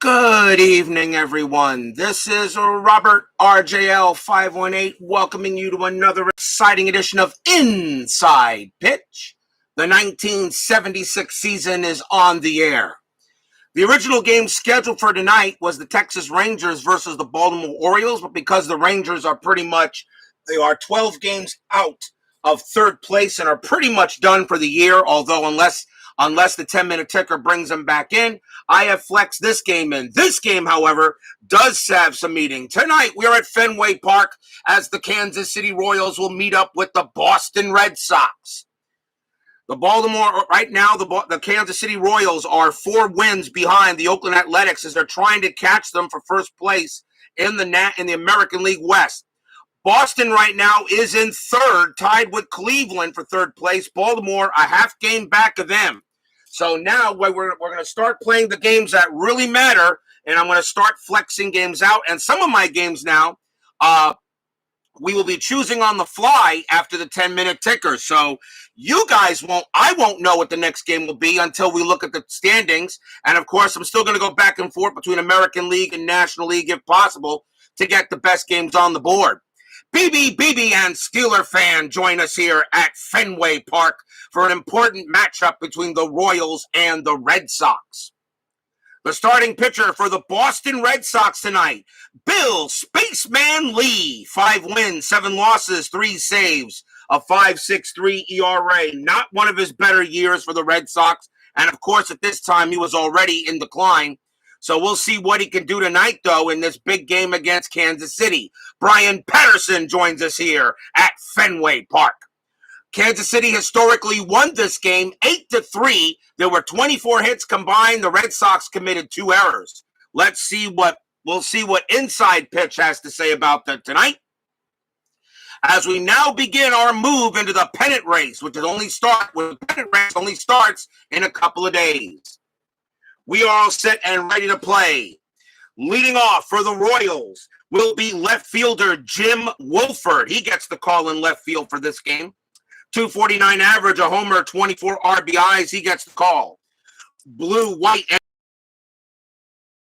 Good evening, everyone. This is Robert RJL 518 welcoming you to another exciting edition of Inside Pitch. The 1976 season is on the air. The original game scheduled for tonight was the Texas Rangers versus the Baltimore Orioles, but because the Rangers are they are 12 games out of third place and are pretty much done for the year, although unless the 10-minute ticker brings them back in, I have flexed this game in. This game, however, does have some meaning. Tonight, we are at Fenway Park as the Kansas City Royals will meet up with the Boston Red Sox. The Kansas City Royals are 4 wins behind the Oakland Athletics as they're trying to catch them for first place in the American League West. Boston right now is in third, tied with Cleveland for third place. Baltimore a half game back of them. So now we're going to start playing the games that really matter, and I'm going to start flexing games out. And some of my games now, we will be choosing on the fly after the 10-minute ticker. So I won't know what the next game will be until we look at the standings. And of course, I'm still going to go back and forth between American League and National League if possible to get the best games on the board. BB and Steeler fan join us here at Fenway Park for an important matchup between the Royals and the Red Sox. The starting pitcher for the Boston Red Sox tonight, Bill Spaceman Lee, 5 wins, 7 losses, 3 saves, a 5.63 ERA. Not one of his better years for the Red Sox, and of course at this time he was already in decline. So we'll see what he can do tonight, though, in this big game against Kansas City. Brian Patterson joins us here at Fenway Park. Kansas City historically won this game 8-3. There were 24 hits combined. The Red Sox committed 2 errors. We'll see what Inside Pitch has to say about that tonight. As we now begin our move into the pennant race, the pennant race only starts in a couple of days. We are all set and ready to play. Leading off for the Royals will be left fielder Jim Wolford. He gets the call in left field for this game. 249 average, a homer, 24 RBIs. He gets the call. Blue, white, and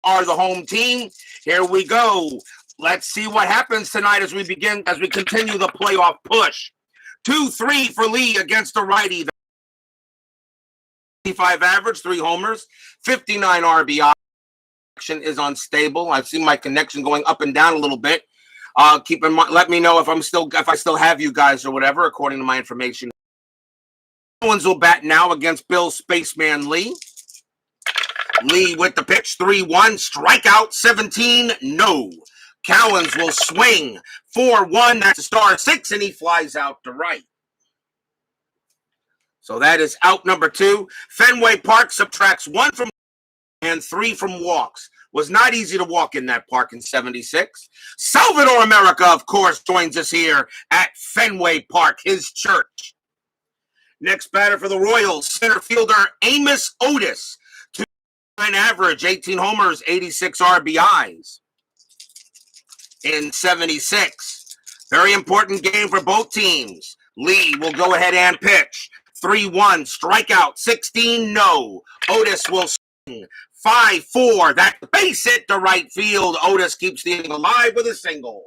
are the home team. Here we go. Let's see what happens tonight as we continue the playoff push. 2-3 for Lee against the righty. 55 average, 3 homers, 59 RBI. Connection is unstable. I've seen my connection going up and down a little bit. Keep in mind, let me know if I still have you guys or whatever, according to my information. Cowens will bat now against Bill Spaceman Lee. Lee with the pitch, 3-1, strikeout 17, no. Cowens will swing, 4-1, that's a star 6, and he flies out to right. So that is out number 2. Fenway Park subtracts 1 from and 3 from walks. Was not easy to walk in that park in 76. Salvador America, of course, joins us here at Fenway Park, his church. Next batter for the Royals, center fielder Amos Otis. 2.9 average, 18 homers, 86 RBIs in 76. Very important game for both teams. Lee will go ahead and pitch. 3-1, strikeout, 16, no. Otis will swing, 5-4, that's the base hit to right field. Otis keeps the inning alive with a single.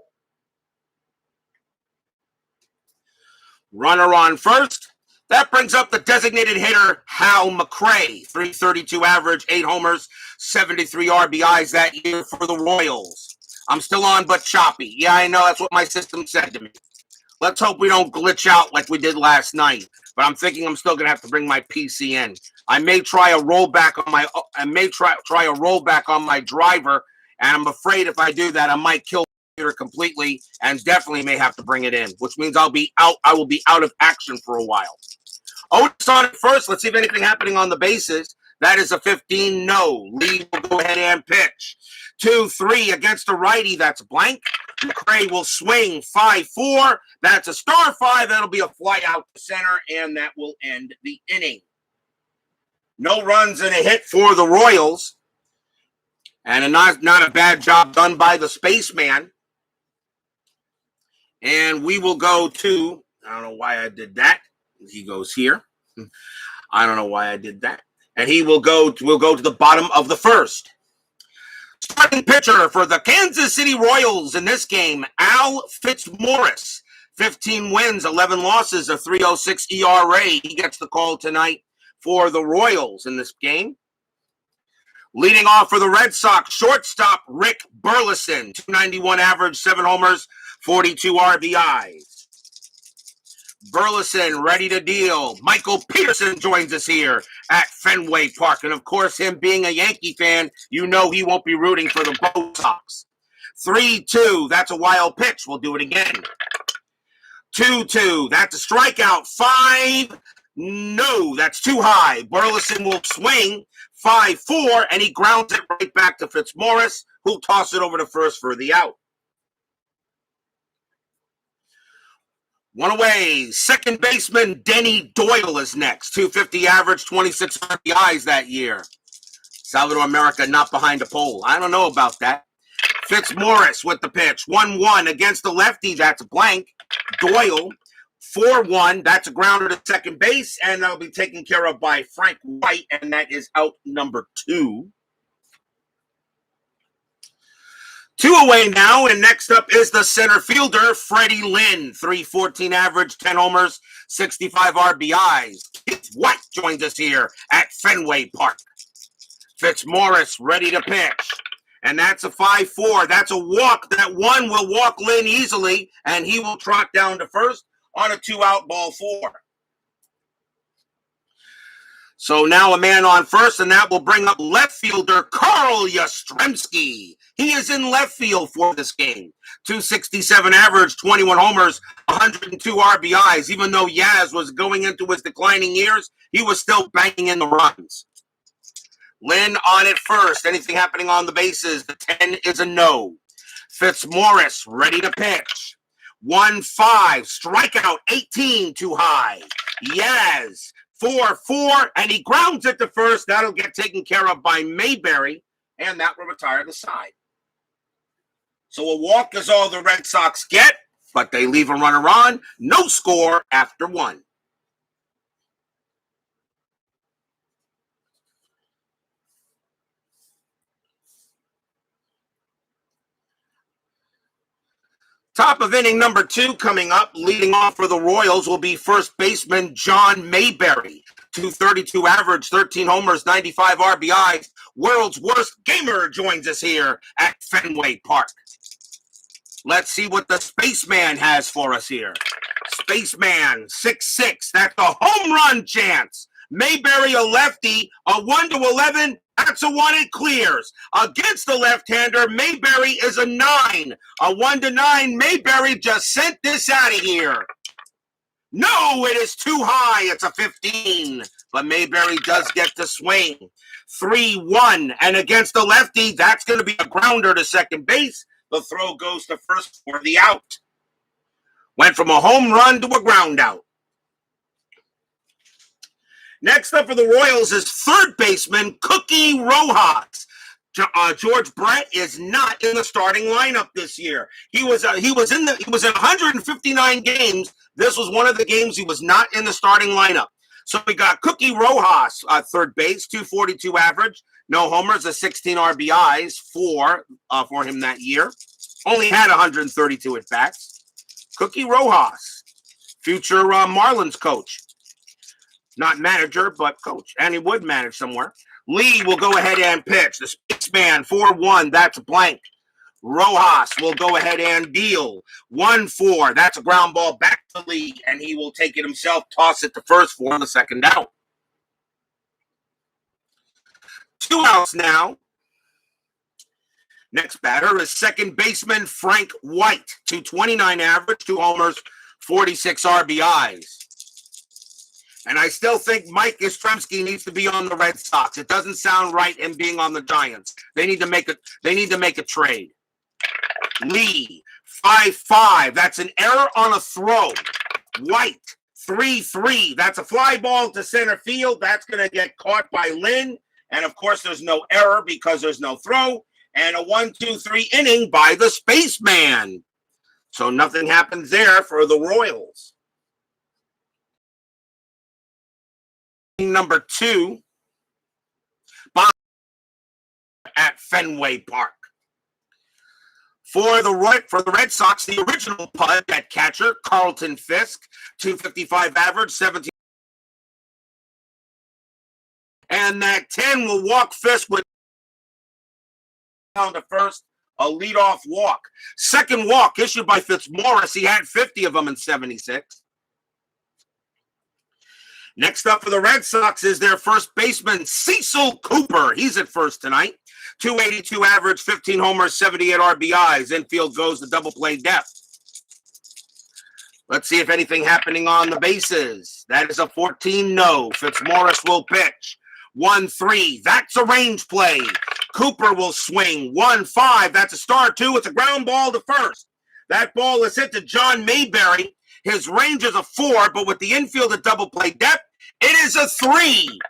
Runner on first. That brings up the designated hitter, Hal McRae. 332 average, 8 homers, 73 RBIs that year for the Royals. I'm still on but choppy. Yeah, I know, that's what my system said to me. Let's hope we don't glitch out like we did last night. But I'm thinking I'm still going to have to bring my PC in. I may try a rollback on my driver, and I'm afraid if I do that, I might kill the computer completely and definitely may have to bring it in, which means I will be out of action for a while. Otis on it first. Let's see if anything happening on the bases. That is a 15, no. Lee will go ahead and pitch. 2-3 against the righty. That's blank. McRae will swing 5-4. That's a star 5. That'll be a fly out to center, and that will end the inning. No runs and a hit for the Royals. And not a bad job done by the Spaceman. And we will go to, I don't know why I did that. He goes here. I don't know why I did that. And we'll go to the bottom of the first. Starting pitcher for the Kansas City Royals in this game, Al Fitzmorris. 15 wins, 11 losses, a 3.06 ERA. He gets the call tonight for the Royals in this game. Leading off for the Red Sox, shortstop Rick Burleson. 291 average, 7 homers, 42 RBIs. Burleson ready to deal. Michael Peterson joins us here at Fenway Park. And of course, him being a Yankee fan, you know he won't be rooting for the BOS Sox. 3-2, that's a wild pitch. We'll do it again. 2-2, that's a strikeout. 5, no, that's too high. Burleson will swing. 5-4, and he grounds it right back to Fitzmorris, who'll toss it over to first for the out. One away, second baseman Denny Doyle is next. 250 average, 26 RBIs that year. Salvador America not behind a pole. I don't know about that. Fitzmorris with the pitch. 1-1 against the lefty. That's blank. Doyle. 4-1. That's a grounder to second base, and that'll be taken care of by Frank White, and that is out number 2. 2 away now, and next up is the center fielder, Freddie Lynn. 314 average, 10 homers, 65 RBIs. Keith White joins us here at Fenway Park. Fitzmorris ready to pitch. And that's a 5-4. That's a walk. That one will walk Lynn easily, and he will trot down to first on a 2-out ball 4. So now a man on first, and that will bring up left fielder Carl Yastrzemski. He is in left field for this game. 267 average, 21 homers, 102 RBIs. Even though Yaz was going into his declining years, he was still banging in the runs. Lynn on it first. Anything happening on the bases? The 10 is a no. Fitzmorris ready to pitch. 1-5, strikeout 18 too high. Yaz 4-4, and he grounds it to first. That'll get taken care of by Mayberry, and that will retire the side. So a walk is all the Red Sox get, but they leave a runner on. No score after 1. Top of inning number 2 coming up. Leading off for the Royals will be first baseman John Mayberry. 232 average, 13 homers, 95 RBIs. World's worst gamer joins us here at Fenway Park. Let's see what the Spaceman has for us here. Spaceman, 6'6". That's a home run chance. Mayberry, a lefty, a 1-11. That's a 1, it clears. Against the left-hander, Mayberry is a 9. A 1-9. Mayberry just sent this out of here. No, it is too high. It's a 15. But Mayberry does get to swing. 3-1. And against the lefty, that's going to be a grounder to second base. The throw goes to first for the out. Went from a home run to a ground out. Next up for the Royals is third baseman Cookie Rojas. George Brett is not in the starting lineup this year. He was in 159 games. This was one of the games he was not in the starting lineup. So we got Cookie Rojas, third base, 242 average, no homers, a 16 RBIs for him that year. Only had 132 at bats. Cookie Rojas, future Marlins coach. Not manager, but coach. And he would manage somewhere. Lee will go ahead and pitch. The Spaceman, 4-1. That's a blank. Rojas will go ahead and deal. 1-4. That's a ground ball back to Lee, and he will take it himself, toss it to first for the second out. 2 outs now. Next batter is second baseman Frank White. 229 average, 2 homers, 46 RBIs. And I still think Mike Yastrzemski needs to be on the Red Sox. It doesn't sound right him being on the Giants. They need to make a trade. Lee, 5-5. That's an error on a throw. White, 3-3. That's a fly ball to center field. That's going to get caught by Lynn. And of course, there's no error because there's no throw. And a 1-2-3 inning by the Spaceman. So nothing happens there for the Royals. Number 2, at Fenway Park. For the Red Sox, the original Pud at catcher, Carlton Fisk, 255 average, 17. And that 10 will walk Fisk with down to first, a leadoff walk. Second walk issued by Fitzmorris. He had 50 of them in 76. Next up for the Red Sox is their first baseman, Cecil Cooper. He's at first tonight. 282 average, 15 homers, 78 RBIs. Infield goes to double play depth. Let's see if anything happening on the bases. That is a 14-no. Fitzmorris will pitch. 1-3. That's a range play. Cooper will swing. 1-5. That's a star two. It's a ground ball to first. That ball is hit to John Mayberry. His range is a 4, but with the infield at double play depth, it is a 3.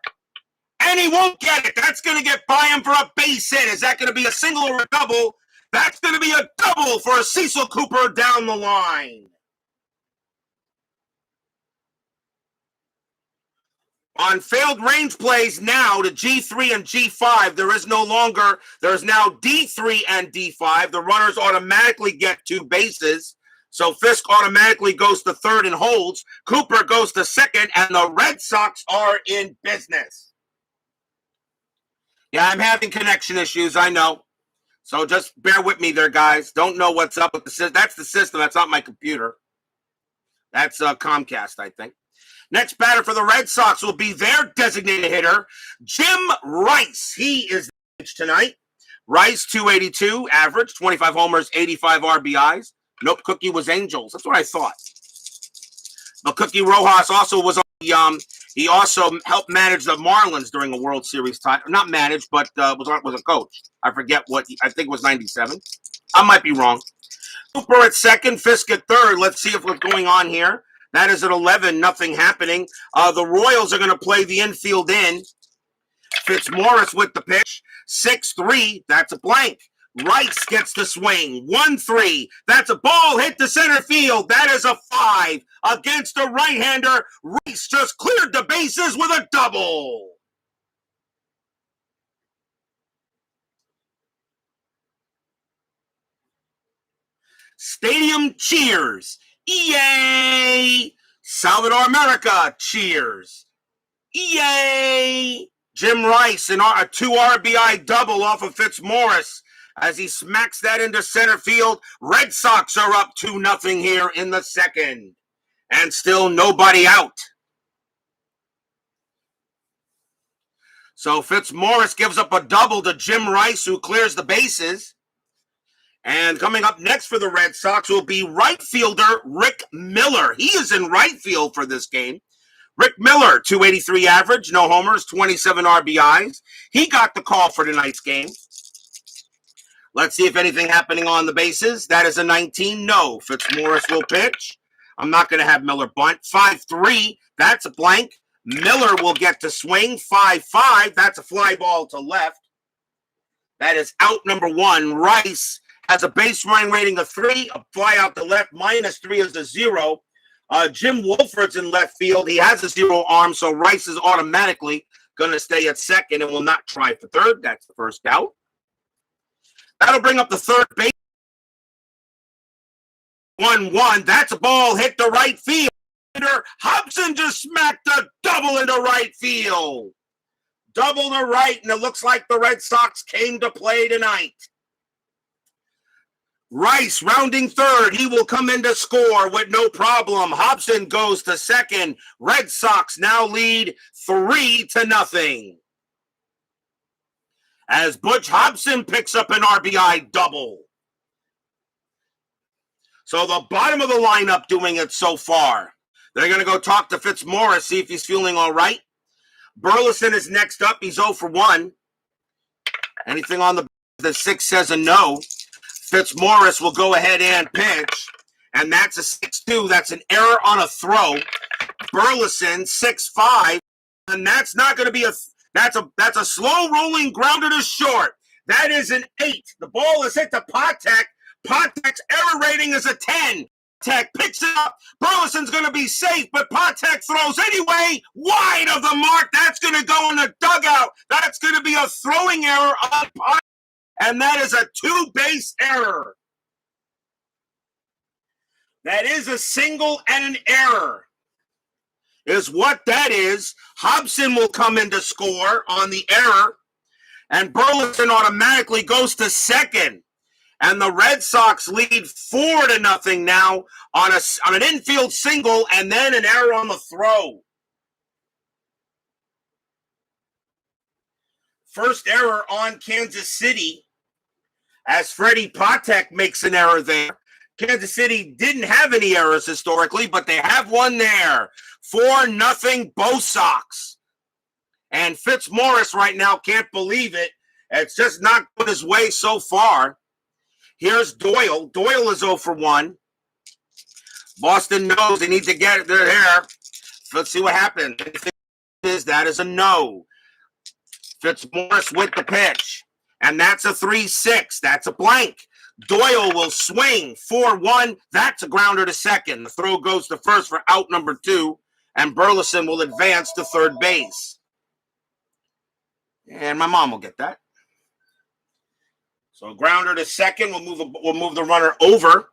And he won't get it. That's going to get by him for a base hit. Is that going to be a single or a double? That's going to be a double for a Cecil Cooper down the line. On failed range plays now to G3 and G5, there is now D3 and D5. The runners automatically get 2 bases. So Fisk automatically goes to third and holds. Cooper goes to second, and the Red Sox are in business. Yeah, I'm having connection issues, I know. So just bear with me there, guys. Don't know what's up with the system. That's the system. That's not my computer. That's Comcast, I think. Next batter for the Red Sox will be their designated hitter, Jim Rice. He is tonight. Rice, 282 average, 25 homers, 85 RBIs. Nope, Cookie was Angels. That's what I thought. But Cookie Rojas also was on he also helped manage the Marlins during a World Series time. Not managed, but was a coach. I forget I think it was 97. I might be wrong. Cooper at second, Fisk at third. Let's see what's going on here. That is at 11, nothing happening. The Royals are going to play the infield in. Fitzmorris with the pitch. 6-3, that's a blank. Rice gets the swing. 1-3, that's a ball hit to center field. That is a 5 against a right-hander. Rice just cleared the bases with a double. Stadium cheers. Yay! Salvador America cheers. Yay! Jim Rice, a 2 RBI double off of Fitzmorris as he smacks that into center field. Red Sox are up 2-0 here in the second. And still nobody out. So Fitzmorris gives up a double to Jim Rice, who clears the bases. And coming up next for the Red Sox will be right fielder Rick Miller. He is in right field for this game. Rick Miller, 283 average, no homers, 27 RBIs. He got the call for tonight's game. Let's see if anything happening on the bases. That is a 19-no. Fitzmorris will pitch. I'm not going to have Miller bunt. 5-3, that's a blank. Miller will get to swing. 5-5, that's a fly ball to left. That is out number 1. Rice has a base running rating of 3, a fly out to left. -3 is a 0. Jim Wolford's in left field. He has a 0 arm, so Rice is automatically going to stay at second and will not try for third. That's the first out. That'll bring up the third base. 1-1. That's a ball hit to right field. Hobson just smacked a double into right field. Double to right, and it looks like the Red Sox came to play tonight. Rice rounding third. He will come in to score with no problem. Hobson goes to second. Red Sox now lead 3-0. As Butch Hobson picks up an RBI double. So the bottom of the lineup doing it so far. They're going to go talk to Fitzmorris, see if he's feeling all right. Burleson is next up. He's 0 for 1. Anything on the 6 says a no. Fitzmorris will go ahead and pitch. And that's a 6-2. That's an error on a throw. Burleson, 6-5. And that's not going to be that's a slow rolling grounder to short. That is an 8. The ball is hit to Patek. Patek's error rating is a 10. Patek picks it up. Burleson's going to be safe, but Patek throws anyway, wide of the mark. That's going to go in the dugout. That's going to be a throwing error on Patek. And that is a two-base error. That is a single and an error, is what that is. Hobson will come in to score on the error, and Burleson automatically goes to second. And the Red Sox lead 4-0 now on an infield single and then an error on the throw. First error on Kansas City as Freddie Patek makes an error there. Kansas City didn't have any errors historically, but they have one there. 4-0 Bo Sox. And Fitzmorris right now can't believe it. It's just not put his way so far. Here's Doyle. Doyle is 0 for 1. Boston knows they need to get it there. Let's see what happens. That is a no. Fitzmorris with the pitch. And that's a 3-6. That's a blank. Doyle will swing 4-1. That's a grounder to second. The throw goes to first for out number 2. And Burleson will advance to third base. And my mom will get that. So grounder to second. We'll move the runner over.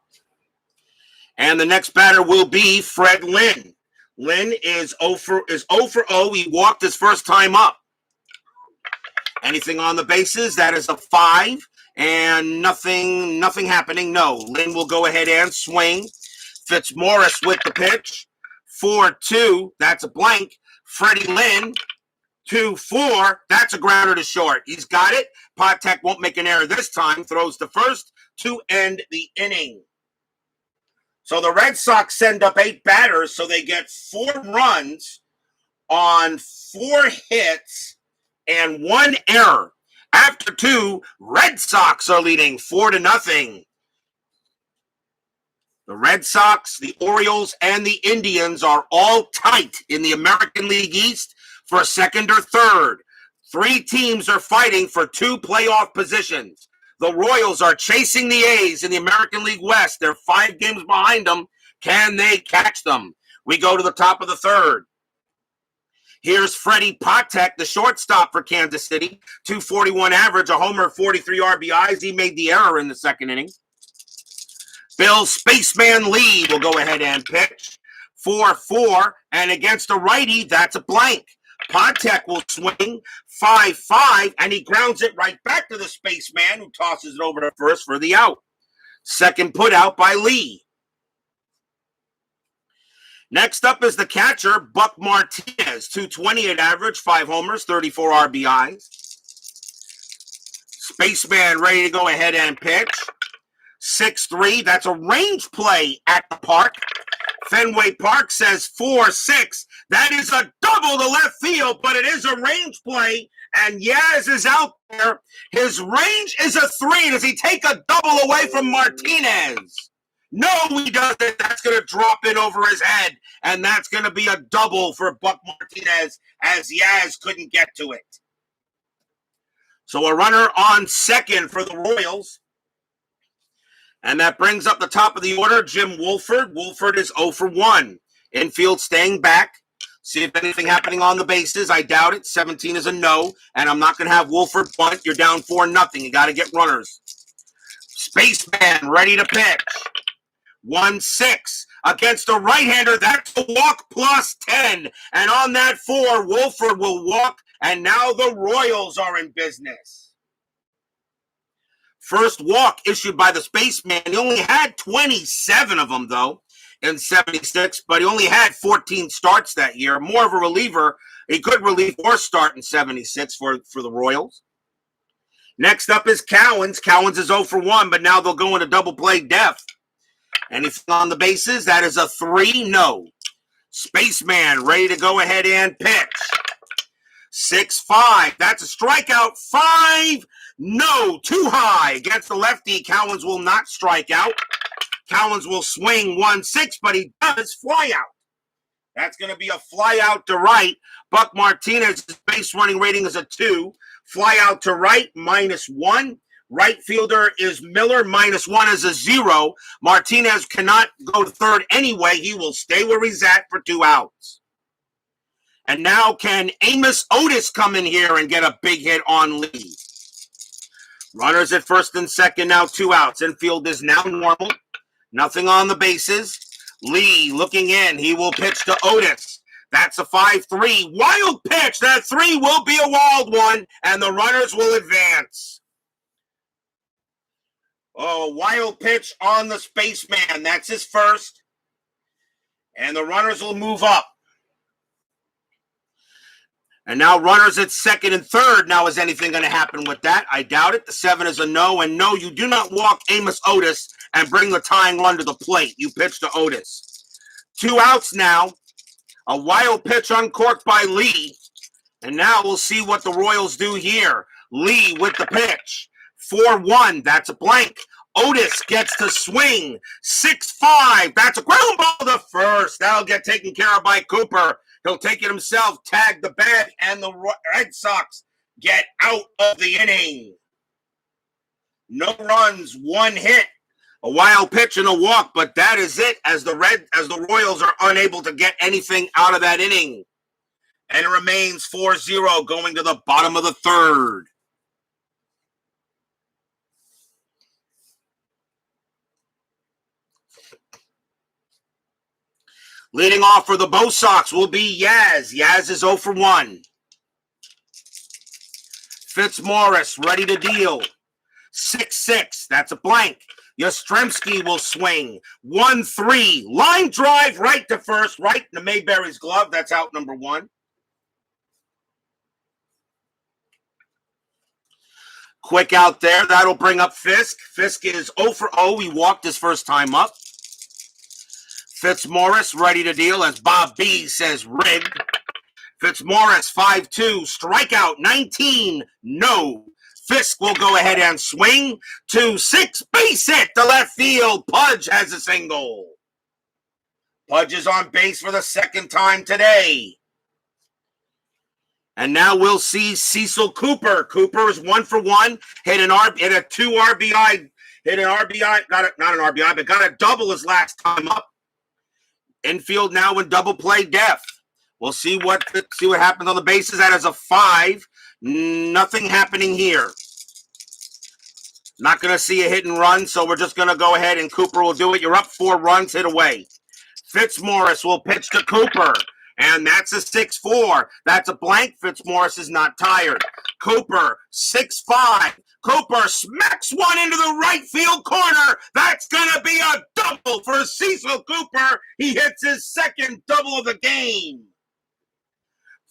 And the next batter will be Fred Lynn. Lynn is 0 for 0. He walked his first time up. Anything on the bases? That is a 5. And nothing happening. No. Lynn will go ahead and swing. Fitzmorris with the pitch. 4-2. That's a blank. Freddie Lynn. 2-4. That's a grounder to short. He's got it. Patek won't make an error this time. Throws to first to end the inning. So the Red Sox send up 8 batters, so they get 4 runs on 4 hits and 1 error. After 2, Red Sox are leading 4-0. The Red Sox, the Orioles, and the Indians are all tight in the American League East for second or third. 3 teams are fighting for 2 playoff positions. The Royals are chasing the A's in the American League West. They're 5 games behind them. Can they catch them? We go to the top of the third. Here's Freddie Patek, the shortstop for Kansas City. 241 average, a homer, 43 RBIs. He made the error in the second inning. Bill Spaceman Lee will go ahead and pitch. 4-4, and against a righty, that's a blank. Patek will swing 5-5, and he grounds it right back to the Spaceman, who tosses it over to first for the out. Second put out by Lee. Next up is the catcher, Buck Martinez. 228 average, 5 homers, 34 RBIs. Spaceman ready to go ahead and pitch. 6-3, that's a range play at the park. Fenway Park says 4-6. That is a double to left field, but it is a range play, and Yaz is out there. His range is a 3. Does he take a double away from Martinez? No, he doesn't. That's going to drop in over his head, and that's going to be a double for Buck Martinez as Yaz couldn't get to it. So a runner on second for the Royals. And that brings up the top of the order, Jim Wolford. Wolford is 0 for 1. Infield staying back. See if anything happening on the bases. I doubt it. 17 is a no. And I'm not going to have Wolford punt. You're down 4-0. You got to get runners. Spaceman ready to pitch. 1-6 against a right-hander. That's a walk plus 10. And on that 4, Wolford will walk. And now the Royals are in business. First walk issued by the Spaceman. He only had 27 of them, though, in 76, but he only had 14 starts that year. More of a reliever. He could relieve or start in 76 for the Royals. Next up is Cowens. Cowens is 0 for 1, but now they'll go into double play depth. Anything on the bases? That is a 3, no. Spaceman ready to go ahead and pitch. 6-5. That's a strikeout. 5. No, too high. Against the lefty, Cowens will not strike out. Cowens will swing 1-6, but he does fly out. That's going to be a fly out to right. Buck Martinez's base running rating is a 2. Fly out to right, -1. Right fielder is Miller, -1 is a 0. Martinez cannot go to third anyway. He will stay where he's at for 2 outs. And now can Amos Otis come in here and get a big hit on Lee? Runners at first and second, now 2 outs. Infield is now normal. Nothing on the bases. Lee looking in. He will pitch to Otis. That's a 5-3. Wild pitch. That 3 will be a wild one, and the runners will advance. Oh, wild pitch on the Spaceman. That's his first. And the runners will move up. And now runners at second and third. Now, is anything going to happen with that? I doubt it. The 7 is a no. And no, you do not walk Amos Otis and bring the tying run to the plate. You pitch to Otis. 2 outs now. A wild pitch uncorked by Lee. And now we'll see what the Royals do here. Lee with the pitch. 4-1. That's a blank. Otis gets to swing. 6-5. That's a ground ball to first. That'll get taken care of by Cooper. He'll take it himself, tag the bag, and the Red Sox get out of the inning. No runs, 1 hit, a wild pitch and a walk, but that is it as the Royals are unable to get anything out of that inning. And it remains 4-0 going to the bottom of the third. Leading off for the Bo Sox will be Yaz. Yaz is 0 for 1. Fitzmorris ready to deal. 6-6. That's a blank. Yastrzemski will swing. 1-3. Line drive right to first. Right in the Mayberry's glove. That's out number 1. Quick out there. That'll bring up Fisk. Fisk is 0 for 0. He walked his first time up. Fitzmorris ready to deal as Bob B says rigged. Fitzmorris 5-2, strikeout 19, no. Fisk will go ahead and swing. 2-6, base hit to left field. Pudge has a single. Pudge is on base for the second time today. And now we'll see Cecil Cooper. Cooper is 1 for 1, hit a 2 RBI, got a double his last time up. Infield now in double play depth. We'll see what happens on the bases. That is a 5. Nothing happening here. Not going to see a hit and run, so we're just going to go ahead and Cooper will do it. You're up 4 runs, hit away. Fitzmorris will pitch to Cooper, and that's a 6-4. That's a blank. Fitzmorris is not tired. Cooper, 6-5. Cooper smacks one into the right field corner. That's going to be a double for Cecil Cooper. He hits his second double of the game.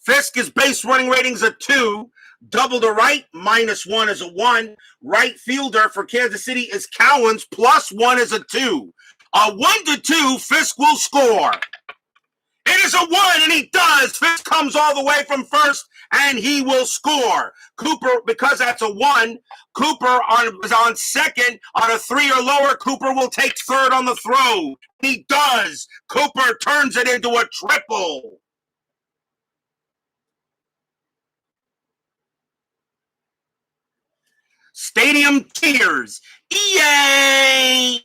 Fisk's base running rating's a 2. Double to right, -1 is a 1. Right fielder for Kansas City is Cowens, +1 is a 2. A 1-2, Fisk will score. It is a 1, and he does. Fisk comes all the way from first, and he will score. Cooper, because that's a 1, Cooper is on second. On a 3 or lower, Cooper will take third on the throw. He does. Cooper turns it into a triple. Stadium cheers. Yay!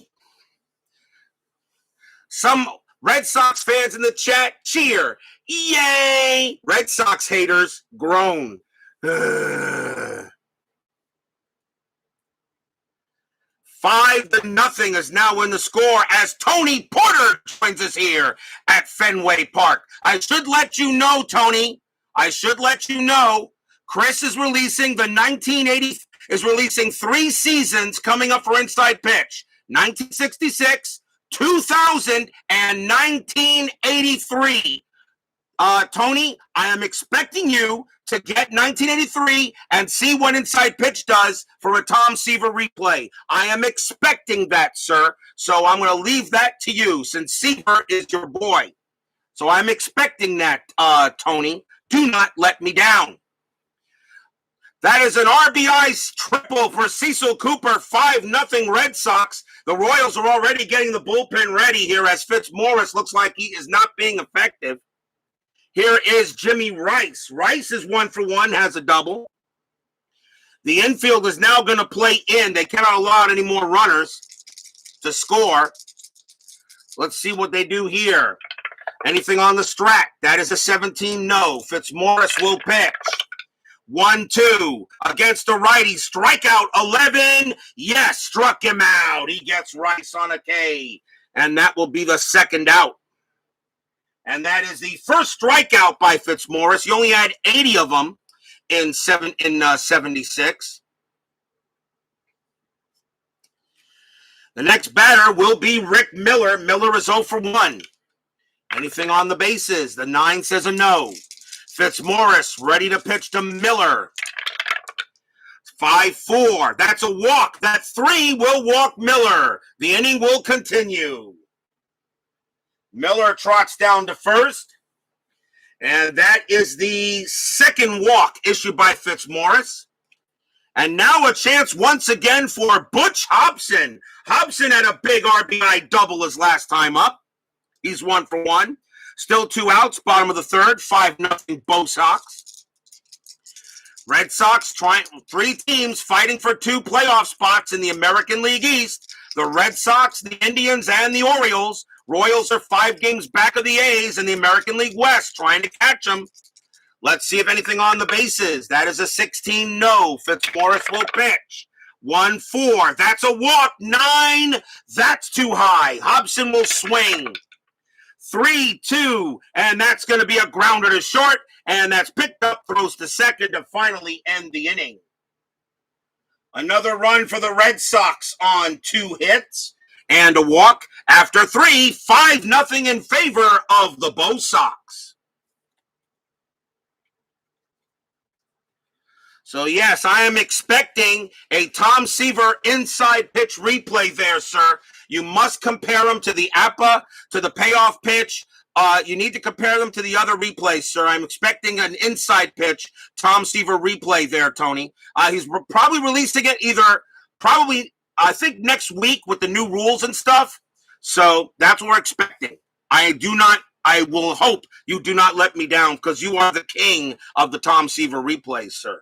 Some Red Sox fans in the chat cheer. Yay! Red Sox haters groan. 5-0 is now in the score as Tony Porter joins us here at Fenway Park. I should let you know, Tony. Chris is releasing is releasing 3 seasons coming up for Inside Pitch. 1966, 2000, and 1983. Tony, I am expecting you to get 1983 and see what Inside Pitch does for a Tom Seaver replay. I am expecting that, sir. So I'm going to leave that to you since Seaver is your boy. So I'm expecting that, Tony. Do not let me down. That is an RBI triple for Cecil Cooper, 5-0 Red Sox. The Royals are already getting the bullpen ready here as Fitzmorris looks like he is not being effective. Here is Jimmy Rice. Rice is 1 for 1, has a double. The infield is now going to play in. They cannot allow any more runners to score. Let's see what they do here. Anything on the strat? That is a 17 no. Fitzmorris will pitch. 1-2 against the righty. Strikeout 11. Yes, struck him out. He gets Rice on a K. And that will be the second out. And that is the first strikeout by Fitzmorris. He only had 80 of them in 76. The next batter will be Rick Miller. Miller is 0 for 1. Anything on the bases? The 9 says a no. Fitzmorris ready to pitch to Miller. 5-4. That's a walk. That 3 will walk Miller. The inning will continue. Miller trots down to first. And that is the second walk issued by Fitzmorris. And now a chance once again for Butch Hobson. Hobson had a big RBI double his last time up. He's 1 for 1. Still 2 outs, bottom of the third, 5-0 Bo Sox. Red Sox trying 3 teams fighting for 2 playoff spots in the American League East. The Red Sox, the Indians, and the Orioles. Royals are 5 games back of the A's in the American League West, trying to catch them. Let's see if anything on the bases. That is a 16 no. Fitzmorris will pitch. 1-4. That's a walk. 9. That's too high. Hobson will swing. 3-2. And that's going to be a grounder to short. And that's picked up, throws to second to finally end the inning. Another run for the Red Sox on 2 hits and a walk. After 3, 5-0 in favor of the Bo Sox. So, yes, I am expecting a Tom Seaver inside pitch replay there, sir. You must compare them to the APA, to the payoff pitch. You need to compare them to the other replays, sir. I'm expecting an inside pitch Tom Seaver replay there, Tony. He's probably releasing it I think next week with the new rules and stuff. So that's what we're expecting. I will hope you do not let me down because you are the king of the Tom Seaver replays, sir.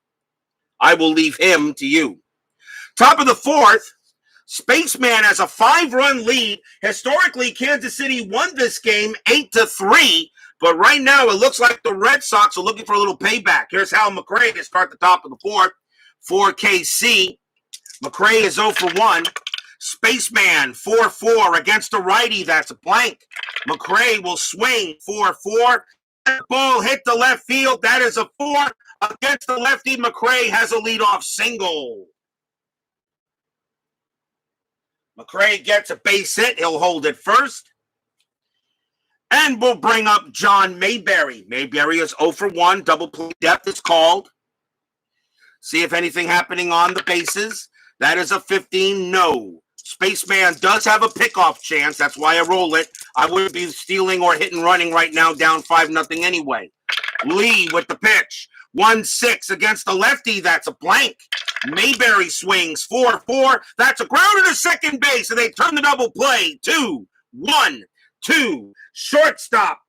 I will leave him to you. Top of the 4th, Spaceman has a 5-run lead. Historically, Kansas City won this game 8-3, but right now it looks like the Red Sox are looking for a little payback. Here's Hal McRae to start the top of the 4th for KC. McRae is 0 for 1. Spaceman 4-4 against the righty. That's a blank. McRae will swing 4-4. Ball hit the left field. That is a 4. Against the lefty, McRae has a leadoff single. McRae gets a base hit. He'll hold it first. And we'll bring up John Mayberry. Mayberry is 0 for 1. Double play depth is called. See if anything happening on the bases. That is a 15 no. Spaceman does have a pickoff chance. That's why I roll it. I wouldn't be stealing or hit and running right now down 5-0 anyway. Lee with the pitch. 1-6 against the lefty. That's a blank. Mayberry swings 4-4. That's a grounder to second base, and they turn the double play. 2-1-2. Shortstop.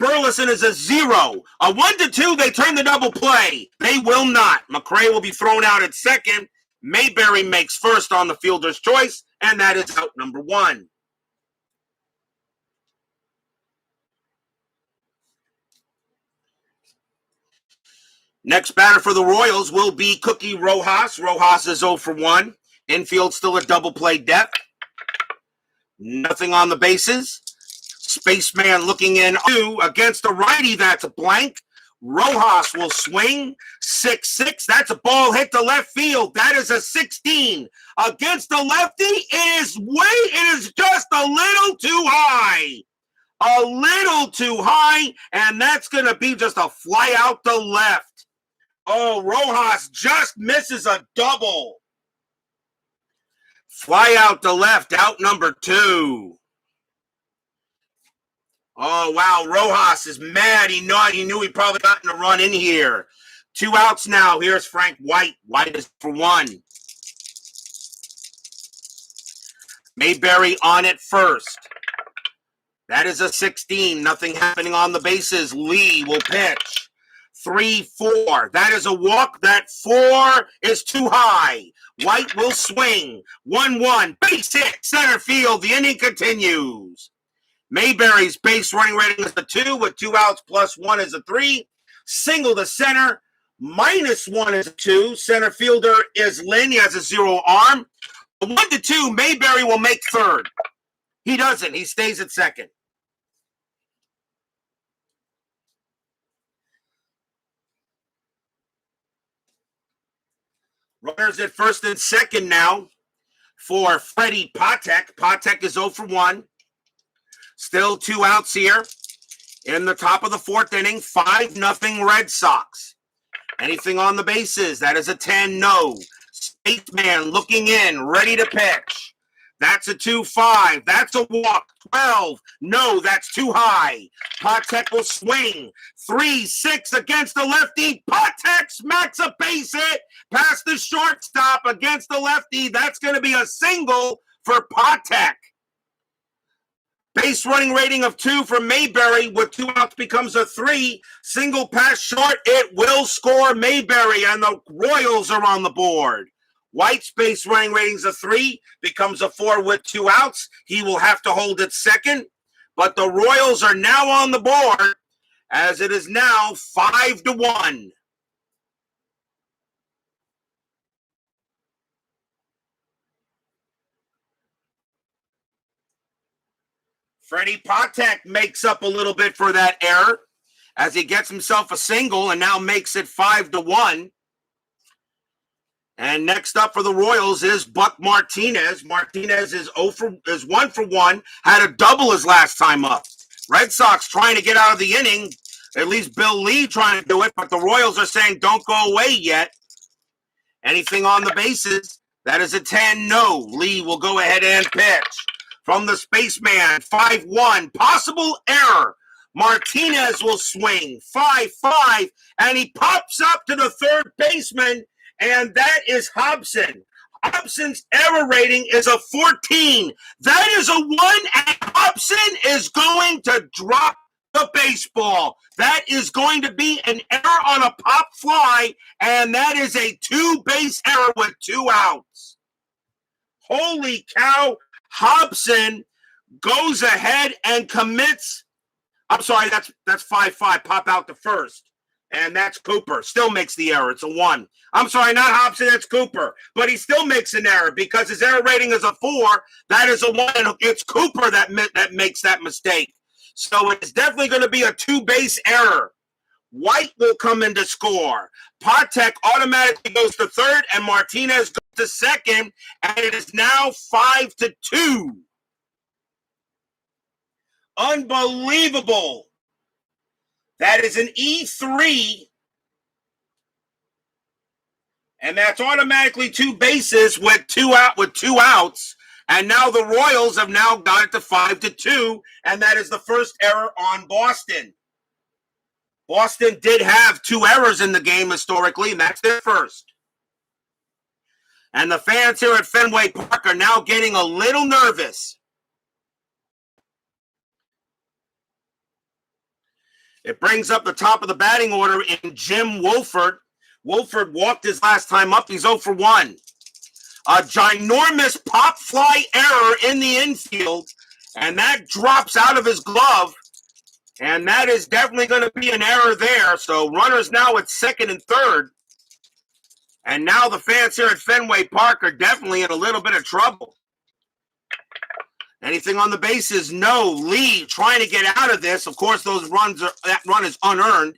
Burleson is a 0. A 1-2. They turn the double play. They will not. McRae will be thrown out at second. Mayberry makes first on the fielder's choice, and that is out number 1. Next batter for the Royals will be Cookie Rojas. Rojas is 0 for 1. Infield still a double play depth. Nothing on the bases. Spaceman looking in 2 against the righty. That's a blank. Rojas will swing 6-6. That's a ball hit to left field. That is a 16 against the lefty. It is just a little too high. A little too high, and that's going to be just a fly out to left. Oh, Rojas just misses a double. Fly out to left, out number 2. Oh, wow, Rojas is mad. He knew he probably gotten a run in here. 2 outs now. Here's Frank White. White is for 1. Mayberry on it first. That is a 16. Nothing happening on the bases. Lee will pitch. 3-4. That is a walk. That 4 is too high. White will swing. 1-1. Base hit. Center field. The inning continues. Mayberry's base running rating is a 2 with 2 outs plus 1 is a 3. Single to center, -1 is a 2. Center fielder is Lynn. He has a 0 arm. 1 to 2, Mayberry will make third. He doesn't. He stays at second. Runners at first and second now for Freddie Patek. Patek is 0 for 1. Still 2 outs here in the top of the fourth inning. 5-0 Red Sox. Anything on the bases? That is a 10, no. Spaceman looking in, ready to pitch. That's a 2-5. That's a walk. 12. No, that's too high. Patek will swing. 3-6 against the lefty. Patek smacks a base hit past the shortstop against the lefty. That's going to be a single for Patek. Base running rating of 2 for Mayberry with 2 outs becomes a 3. Single pass short. It will score Mayberry, and the Royals are on the board. White's base running ratings of 3 becomes a 4 with 2 outs. He will have to hold it second, but the Royals are now on the board as it is now 5-1. Freddie Patek makes up a little bit for that error as he gets himself a single and now makes it 5-1. And next up for the Royals is Buck Martinez. Martinez is 1 for 1. Had a double his last time up. Red Sox trying to get out of the inning. At least Bill Lee trying to do it, but the Royals are saying don't go away yet. Anything on the bases? That is a 10, no. Lee will go ahead and pitch. From the Spaceman, 5-1. Possible error. Martinez will swing. 5-5. And he pops up to the third baseman. And that is Hobson. Hobson's error rating is a 14. That is a 1, and Hobson is going to drop the baseball. That is going to be an error on a pop fly, and that is a 2-base error with 2 outs. Holy cow. Hobson goes ahead and commits. I'm sorry, that's 5-5. Pop out to first. And that's Cooper. Still makes the error. It's a 1. I'm sorry, not Hobson, that's Cooper. But he still makes an error because his error rating is a 4. That is a 1. It's Cooper that makes that mistake. So it's definitely going to be a 2-base error. White will come in to score. Patek automatically goes to third, and Martinez goes to second. And it is now 5-2. Unbelievable. That is an E3, and that's automatically 2 bases with 2 outs. And now the Royals have now got it to 5-2, and that is the first error on Boston. Boston did have 2 errors in the game historically, and that's their first. And the fans here at Fenway Park are now getting a little nervous. It brings up the top of the batting order in Jim Wolford. Wolford walked his last time up. He's 0 for 1. A ginormous pop fly error in the infield, and that drops out of his glove, and that is definitely going to be an error there. So runners now at second and third, and now the fans here at Fenway Park are definitely in a little bit of trouble. Anything on the bases? No. Lee trying to get out of this. Of course, that run is unearned.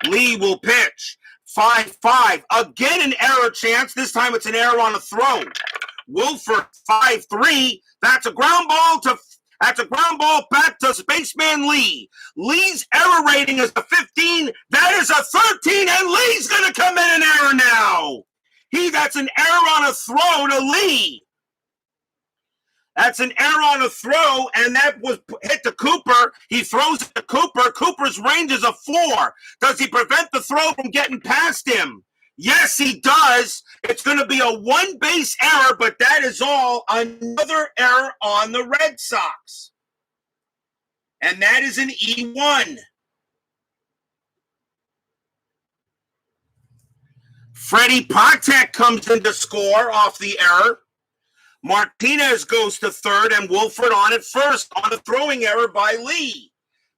Lee will pitch. 5-5. Again, an error chance. This time it's an error on a throw. Wolford 5-3. That's a ground ball back to Spaceman Lee. Lee's error rating is a 15. That is a 13, and Lee's going to come in an error now. That's an error on a throw to Lee. That's an error on a throw, and that was hit to Cooper. He throws it to Cooper. Cooper's range is a 4. Does he prevent the throw from getting past him? Yes, he does. It's going to be a 1-base error, but that is all. Another error on the Red Sox. And that is an E1. Freddie Patek comes in to score off the error. Martinez goes to third, and Wolford on at first on a throwing error by Lee.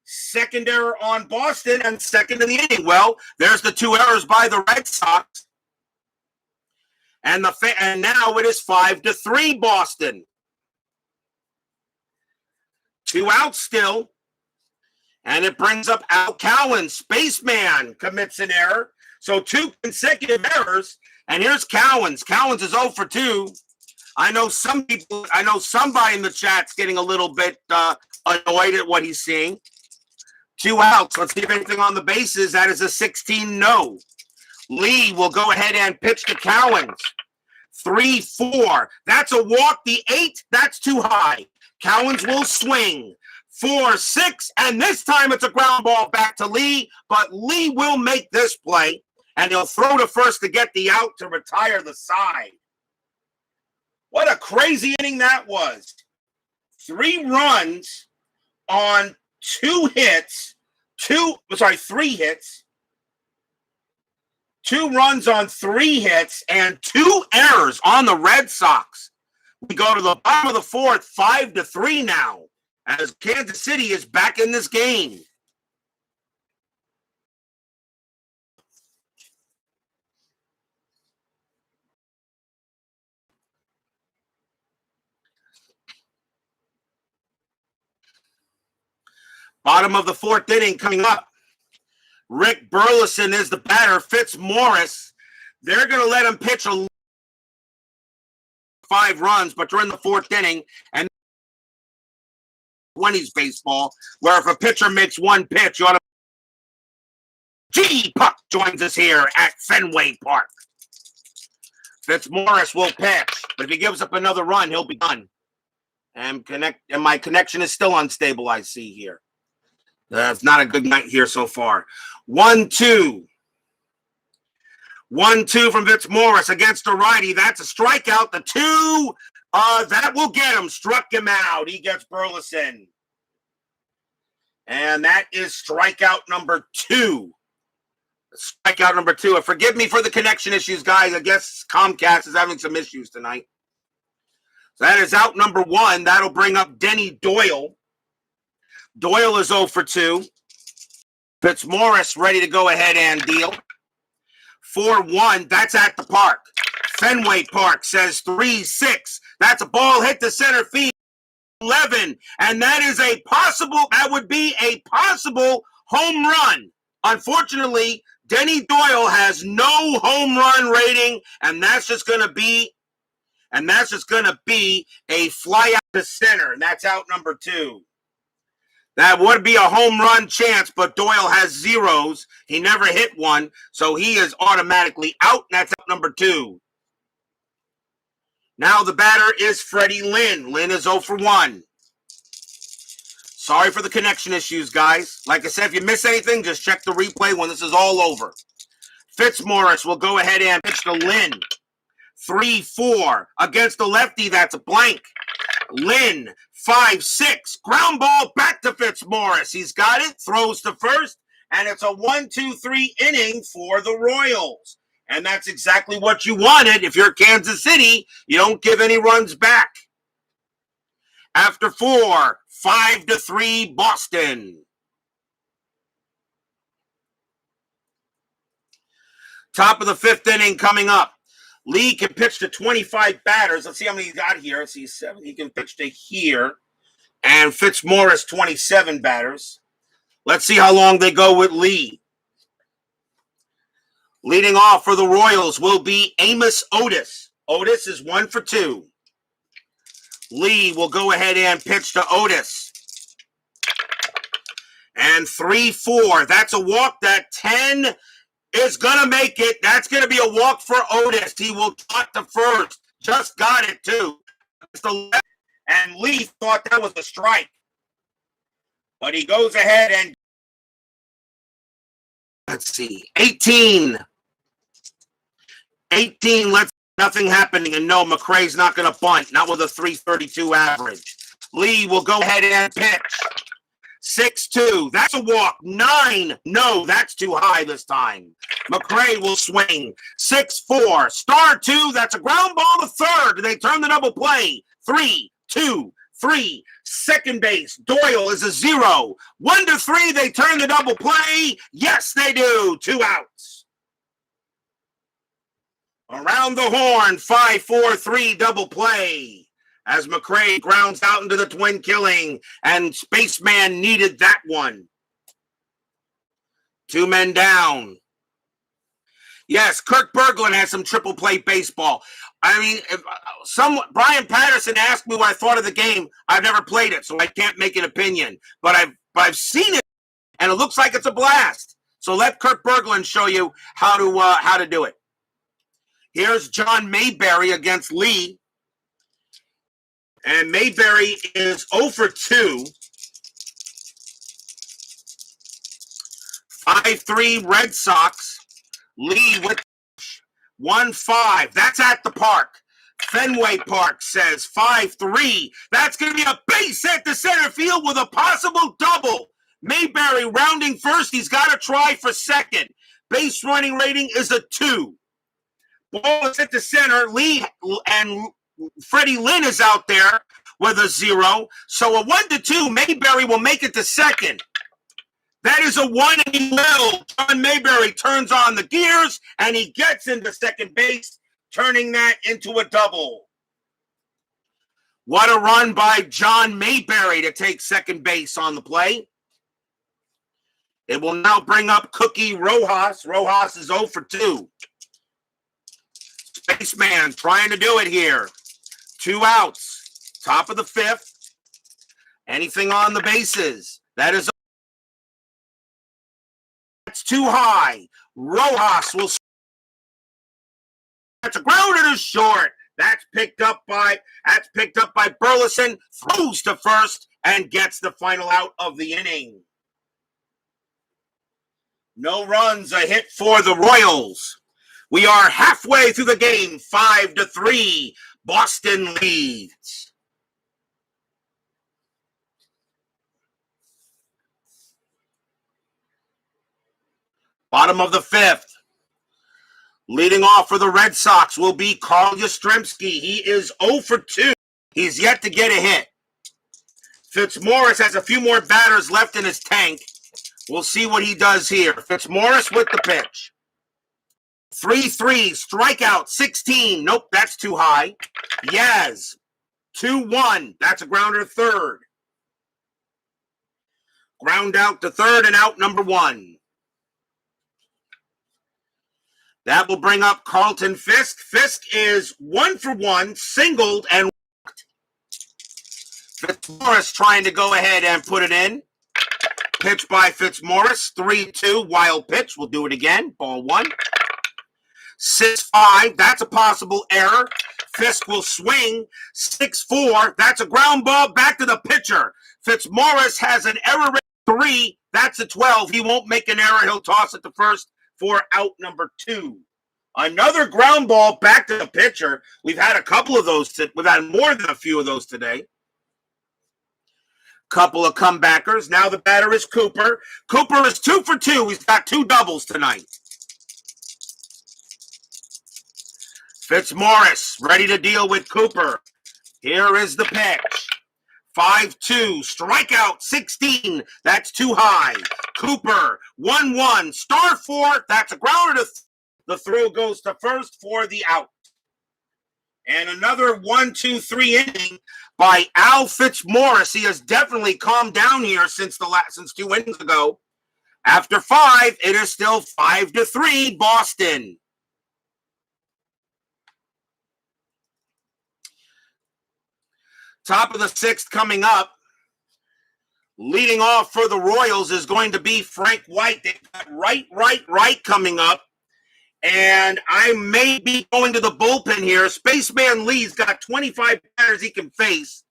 Second error on Boston, and second in the inning. Well, there's the two errors by the Red Sox. And now it is 5-3 Boston. 2 outs still. And it brings up Al Cowan. Spaceman commits an error. So 2 consecutive errors. And here's Cowens. Cowens is 0 for 2. I know somebody in the chat's getting a little bit annoyed at what he's seeing. 2 outs. Let's see if anything on the bases. That is a 16-no. Lee will go ahead and pitch to Cowens. 3-4. That's a walk. The 8, that's too high. Cowens will swing. 4-6, and this time it's a ground ball back to Lee, but Lee will make this play, and he'll throw to first to get the out to retire the side. What a crazy inning that was. 3 runs on 3 hits. 2 runs on 3 hits and 2 errors on the Red Sox. We go to the bottom of the 4th, 5-3 now, as Kansas City is back in this game. Bottom of the 4th inning coming up. Rick Burleson is the batter. Fitzmorris. They're going to let him pitch 5 runs, but they're in the 4th inning. And 20s baseball, where if a pitcher makes 1 pitch, you ought to. G. Puck joins us here at Fenway Park. Fitzmorris will pitch, but if he gives up another run, he'll be done. And my connection is still unstable, I see here. It's not a good night here so far. 1-2. 1-2 from Fitzmorris against the righty. That's a strikeout. The 2, that will get him. Struck him out. He gets Burleson. And that is strikeout number 2. Strikeout number 2. Forgive me for the connection issues, guys. I guess Comcast is having some issues tonight. So that is out number 1. That'll bring up Denny Doyle. Doyle is 0 for 2. Fitzmorris ready to go ahead and deal. 4-1. That's at the park. Fenway Park says 3-6. That's a ball hit to center field. 11. And that would be a possible home run. Unfortunately, Denny Doyle has no home run rating, and that's just going to be a fly out to center, and that's out number 2. That would be a home run chance, but Doyle has zeros. He never hit one, so he is automatically out, and that's out number 2. Now the batter is Freddie Lynn. Lynn is 0 for 1. Sorry for the connection issues, guys. Like I said, if you miss anything, just check the replay when this is all over. Fitzmorris will go ahead and pitch to Lynn. 3-4 against the lefty. That's a blank. Lynn, 5-6. Ground ball back to Fitzmorris. He's got it. Throws to first. And it's a 1-2-3 inning for the Royals. And that's exactly what you wanted. If you're Kansas City, you don't give any runs back. After 4, 5-3 Boston. Top of the 5th inning coming up. Lee can pitch to 25 batters. Let's see how many he got here. Let's see, 7. He can pitch to here. And Fitzmorris, 27 batters. Let's see how long they go with Lee. Leading off for the Royals will be Amos Otis. Otis is 1 for 2. Lee will go ahead and pitch to Otis. And 3-4. That's a walk. That 10 is going to make it. That's going to be a walk for Otis. He will trot to first. Just got it, too. And Lee thought that was a strike. But he goes ahead and, let's see, 18. Nothing happening. And no, McRae's not going to bunt. Not with a 332 average. Lee will go ahead and pitch. 6-2. That's a walk. 9. No, that's too high this time. McRae will swing. 6-4. Star 2. That's a ground ball to third. They turn the double play. 3-2. 3. Second base. Doyle is a 0. 1-3. They turn the double play. Yes, they do. 2 outs. Around the horn. 5-4-3 double play. As McRae grounds out into the twin killing, and Spaceman needed that one. 2 men down. Yes, Kirk Berglund has some triple play baseball. I mean, Brian Patterson asked me what I thought of the game. I've never played it, so I can't make an opinion. But I've seen it, and it looks like it's a blast. So let Kirk Berglund show you how to do it. Here's John Mayberry against Lee. And Mayberry is 0 for 2. 5-3 Red Sox. Lee with 1-5. That's at the park. Fenway Park says 5-3. That's going to be a base hit to center field with a possible double. Mayberry rounding first. He's got to try for second. Base running rating is a 2. Ball is hit to center. Lee and Freddie Lynn is out there with a 0. So a 1-2, Mayberry will make it to second. That is a 1, and he will. John Mayberry turns on the gears, and he gets into second base, turning that into a double. What a run by John Mayberry to take second base on the play. It will now bring up Cookie Rojas. Rojas is 0 for 2. Spaceman trying to do it here. 2 outs. Top of the 5th. Anything on the bases? That's too high. Rojas will. That's a grounder to short. That's picked up by Burleson. Throws to first and gets the final out of the inning. No runs, a hit for the Royals. We are halfway through the game. 5-3. Boston leads. Bottom of the 5th. Leading off for the Red Sox will be Carl Yastrzemski. He is 0 for 2. He's yet to get a hit. Fitzmorris has a few more batters left in his tank. We'll see what he does here. Fitzmorris with the pitch. 3-3, strikeout, 16. Nope, that's too high. Yaz, 2-1. That's a grounder to third. Ground out to third and out number 1. That will bring up Carlton Fisk. Fisk is 1 for 1, singled and walked. Fitzmorris trying to go ahead and put it in. Pitch by Fitzmorris, 3-2, wild pitch. We'll do it again, ball 1. 6-5, that's a possible error. Fisk will swing. 6-4, that's a ground ball back to the pitcher. Fitzmorris has an error rate 3, that's a 12. He won't make an error. He'll toss it to first for out number 2. Another ground ball back to the pitcher. We've had a couple of those. We've had more than a few of those today. Couple of comebackers. Now the batter is Cooper. Cooper is 2 for 2. He's got 2 doubles tonight. Fitzmorris ready to deal with Cooper. Here is the pitch. 5-2, strikeout 16. That's too high. Cooper, 1-1, star 4. That's a grounder to the throw goes to first for the out. And another 1-2-3 inning by Al Fitzmorris. He has definitely calmed down here since 2 innings ago. After 5, it is still 5-3 Boston. Top of the 6th coming up. Leading off for the Royals is going to be Frank White. They've got right coming up. And I may be going to the bullpen here. Spaceman Lee's got 25 batters he can face.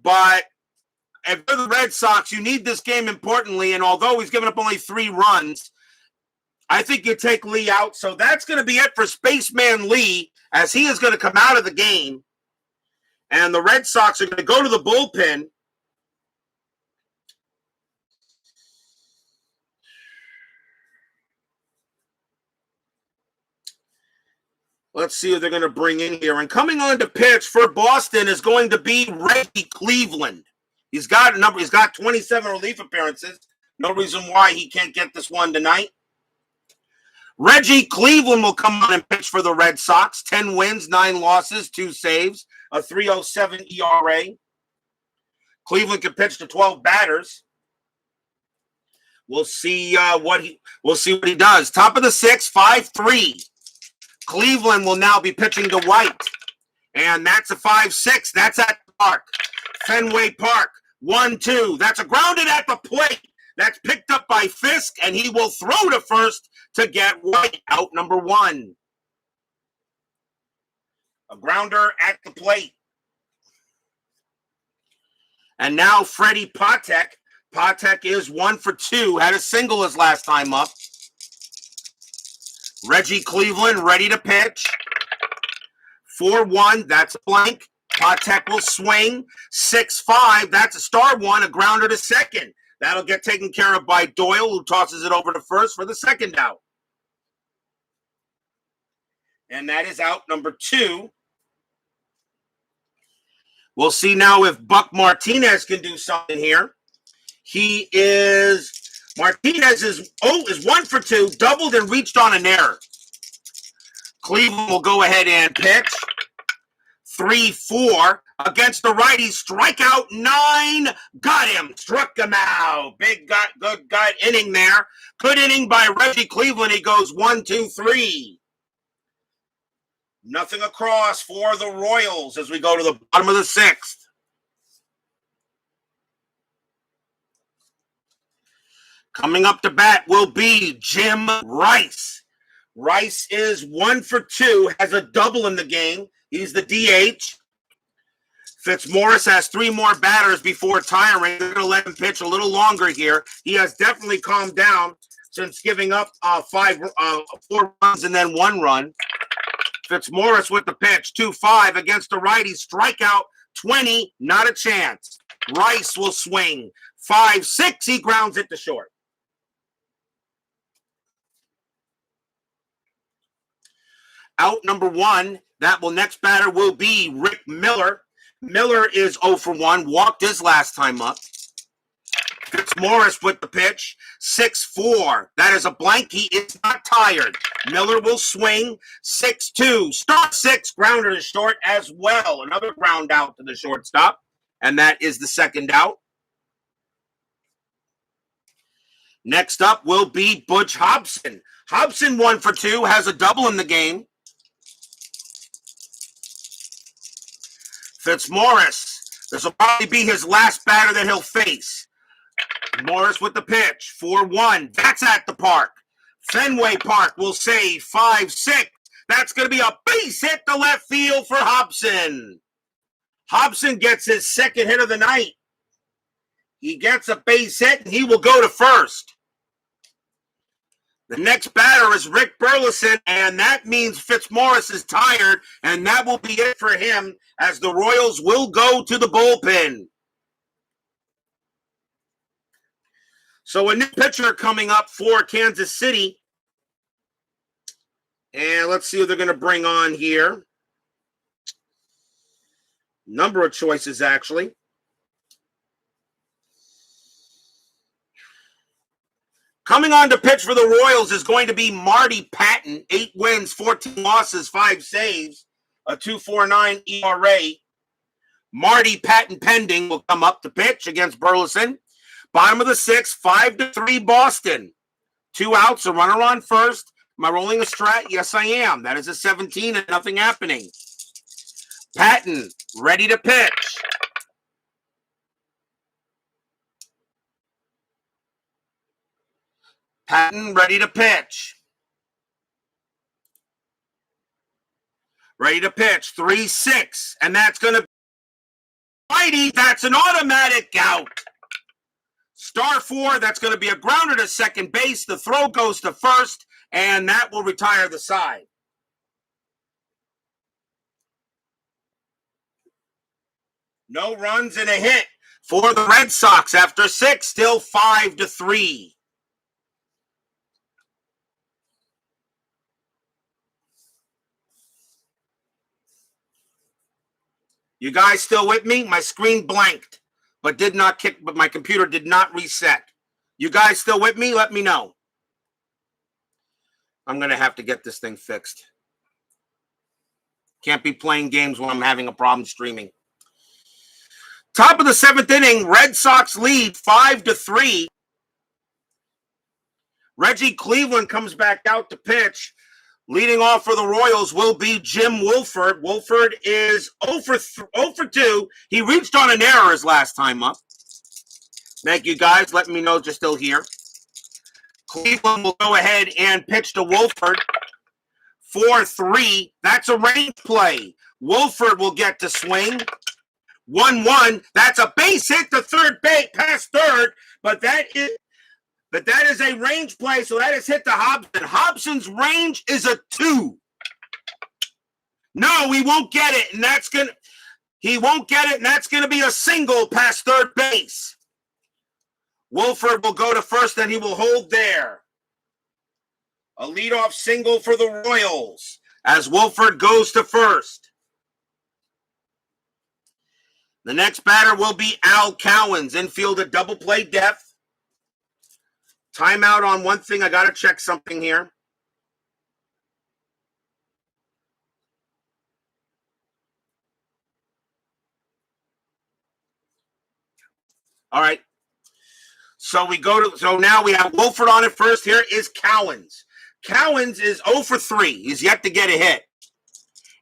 But if you're the Red Sox, you need this game importantly. And although he's given up only 3 runs, I think you take Lee out. So that's going to be it for Spaceman Lee, as he is going to come out of the game. And the Red Sox are going to go to the bullpen. Let's see who they're going to bring in here. And coming on to pitch for Boston is going to be Reggie Cleveland. He's got 27 relief appearances. No reason why he can't get this one tonight. Reggie Cleveland will come on and pitch for the Red Sox. 10 wins, 9 losses, 2 saves, a 3.07 ERA. Cleveland can pitch to 12 batters. We'll see what he does. Top of the 6th, 5-3. Cleveland will now be pitching to White. And that's a 5-6. That's at the park. Fenway Park. 1-2. That's a grounded at the plate. That's picked up by Fisk, and he will throw to first to get White, out number 1. A grounder at the plate. And now Freddie Patek. Patek is 1 for 2. Had a single his last time up. Reggie Cleveland ready to pitch. 4-1. That's a blank. Patek will swing. 6-5. That's a star 1. A grounder to second. That'll get taken care of by Doyle, who tosses it over to first for the second out. And that is out number 2. We'll see now if Buck Martinez can do something here. Martinez is 1 for 2, doubled and reached on an error. Cleveland will go ahead and pitch. 3-4 against the righty. Strikeout 9. Got him. Struck him out. Good inning there. Good inning by Reggie Cleveland. He goes 1-2-3. Nothing across for the Royals as we go to the bottom of the 6th. Coming up to bat will be Jim Rice. Rice is 1 for 2, has a double in the game. He's the DH. Fitzmorris has 3 more batters before tiring. They're going to let him pitch a little longer here. He has definitely calmed down since giving up 4 runs and then 1 run. Fitzmorris with the pitch, 2-5 against the righty. Strikeout 20, not a chance. Rice will swing. 5-6, he grounds it to short. Out number 1, next batter will be Rick Miller. Miller is 0 for 1, walked his last time up. Fitzmorris with the pitch, 6-4. That is a blank. He is not tired. Miller will swing, 6-2. Start 6, grounder to short as well. Another ground out to the shortstop, and that is the second out. Next up will be Butch Hobson. Hobson 1 for 2, has a double in the game. Fitzmorris, this will probably be his last batter that he'll face. Morris with the pitch, 4-1. That's at the park. Fenway Park will say 5-6. That's going to be a base hit to left field for Hobson. Hobson gets his second hit of the night. He gets a base hit, and he will go to first. The next batter is Rick Burleson, and that means Fitzmorris is tired, and that will be it for him as the Royals will go to the bullpen. So a new pitcher coming up for Kansas City. And let's see who they're going to bring on here. Number of choices, actually. Coming on to pitch for the Royals is going to be Marty Patton. 8 wins, 14 losses, 5 saves, a 2.49 ERA. Marty Patton pending will come up to pitch against Burleson. Bottom of the 6th, 5-3 Boston. 2 outs, a runner on first. Am I rolling a strat? Yes, I am. That is a 17 and nothing happening. Patton ready to pitch. Patton ready to pitch. Ready to pitch. 3-6. And that's going to be righty. That's an automatic out. Star 4. That's going to be a grounder to second base. The throw goes to first. And that will retire the side. No runs and a hit for the Red Sox after 6. Still 5-3. You guys still with me? My screen blanked, but my computer did not reset. You guys still with me? Let me know. I'm going to have to get this thing fixed. Can't be playing games when I'm having a problem streaming. Top of the 7th inning, Red Sox lead 5-3. Reggie Cleveland comes back out to pitch. Leading off for the Royals will be Jim Wolford. Wolford is 0 for 2. He reached on an error his last time up. Thank you, guys. Let me know if you're still here. Cleveland will go ahead and pitch to Wolford. 4-3. That's a range play. Wolford will get to swing. 1-1. That's a base hit to third base, past third, but that is a range play, so that is hit to Hobson. Hobson's range is a 2. No, he won't get it, and that's gonna be a single past third base. Wolford will go to first, and he will hold there. A leadoff single for the Royals as Wolford goes to first. The next batter will be Al Cowens, infield at double play depth. Timeout on one thing. I got to check something here. All right. So now we have Wolford on it first. Here is Cowens. Cowens is 0 for 3. He's yet to get a hit.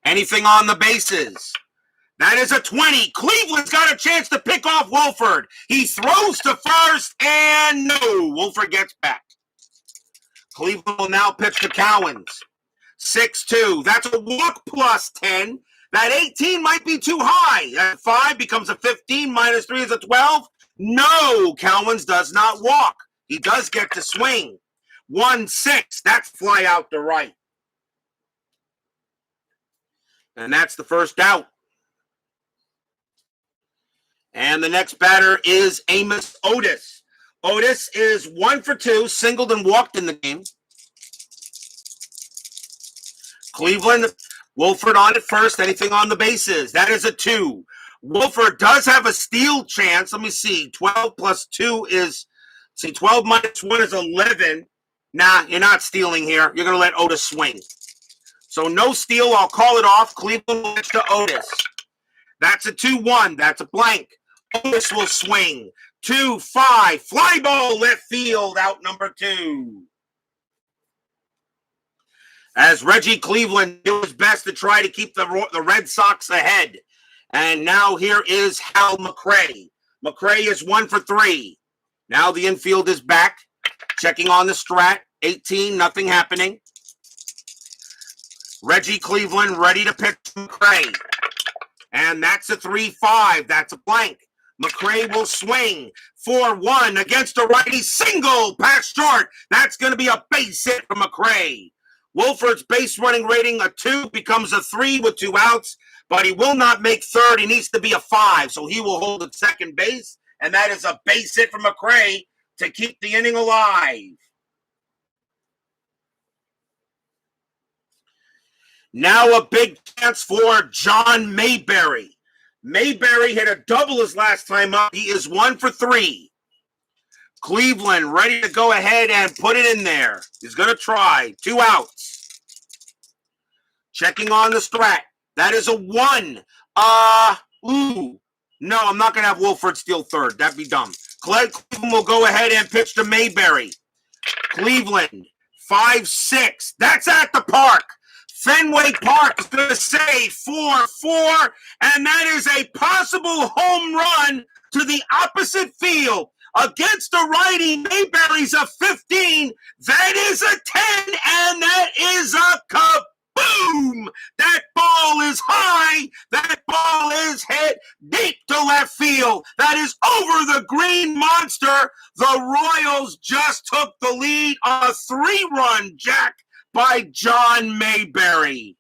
Anything on the bases? That is a 20. Cleveland's got a chance to pick off Wolford. He throws to first, and no. Wolford gets back. Cleveland will now pitch to Cowens. 6-2. That's a walk plus 10. That 18 might be too high. That 5 becomes a 15. Minus 3 is a 12. No, Cowens does not walk. He does get to swing. 1-6. That's fly out to right. And that's the first out. And the next batter is Amos Otis. Otis is 1 for 2, singled and walked in the game. Cleveland, Wolford on at first. Anything on the bases? That is a 2. Wolford does have a steal chance. Let me see. 12 plus 2 is, 12 minus 1 is 11. Nah, you're not stealing here. You're going to let Otis swing. So no steal. I'll call it off. Cleveland will pitch to Otis. That's a 2-1. That's a blank. Otis will swing. 2-5. Fly ball left field, out number 2. As Reggie Cleveland did his best to try to keep the Red Sox ahead. And now here is Hal McRae. McRae is 1 for 3. Now the infield is back. Checking on the strat. 18, nothing happening. Reggie Cleveland ready to pitch McRae. And that's a 3-5. That's a blank. McRae will swing. 4-1 against a righty, single past short. That's going to be a base hit for McRae. Wolford's base running rating, a 2, becomes a 3 with 2 outs, but he will not make third. He needs to be a 5, so he will hold at second base, and that is a base hit for McRae to keep the inning alive. Now a big chance for John Mayberry. Mayberry hit a double his last time up. He is 1 for 3. Cleveland ready to go ahead and put it in there. He's going to try. 2 outs. Checking on the strat. That is a 1. No, I'm not going to have Wolford steal third. That'd be dumb. Cleveland will go ahead and pitch to Mayberry. Cleveland, 5-6. That's at the park. Fenway Park is going to say 4-4, and that is a possible home run to the opposite field. Against the righty, Mayberry's a 15. That is a 10, and that is a kaboom! That ball is high. That ball is hit deep to left field. That is over the green monster. The Royals just took the lead on a 3-run jack by John Mayberry.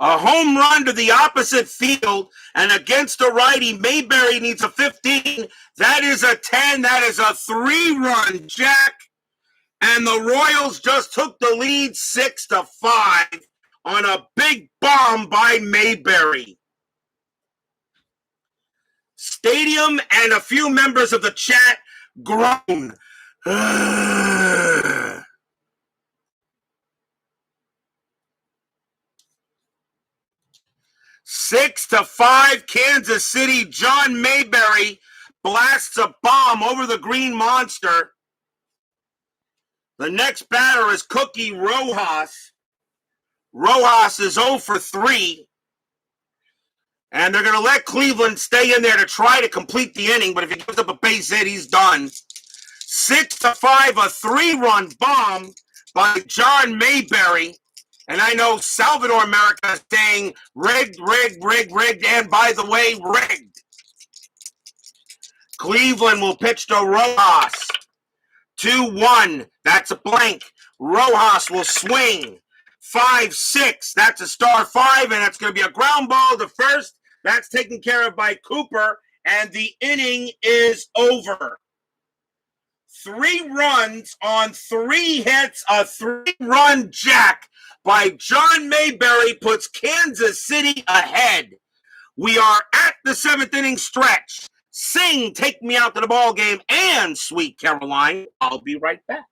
A home run to the opposite field, and against the righty, Mayberry needs a 15. That is a 10. That is a 3-run jack. And the Royals just took the lead 6-5 on a big bomb by Mayberry. Stadium and a few members of the chat groan. 6-5, Kansas City. John Mayberry blasts a bomb over the Green Monster. The next batter is Cookie Rojas. Rojas is 0 for 3. And they're going to let Cleveland stay in there to try to complete the inning. But if he gives up a base hit, he's done. 6-5, a 3-run bomb by John Mayberry. And I know Salvador America is saying rigged, rigged, rigged, rigged, and by the way, rigged. Cleveland will pitch to Rojas. 2-1, that's a blank. Rojas will swing. 5-6, that's a star 5, and that's going to be a ground ball to first. That's taken care of by Cooper, and the inning is over. 3 runs on 3 hits, a 3-run jack by John Mayberry puts Kansas City ahead. We are at the 7th inning stretch. Sing, Take Me Out to the Ball Game, and Sweet Caroline. I'll be right back.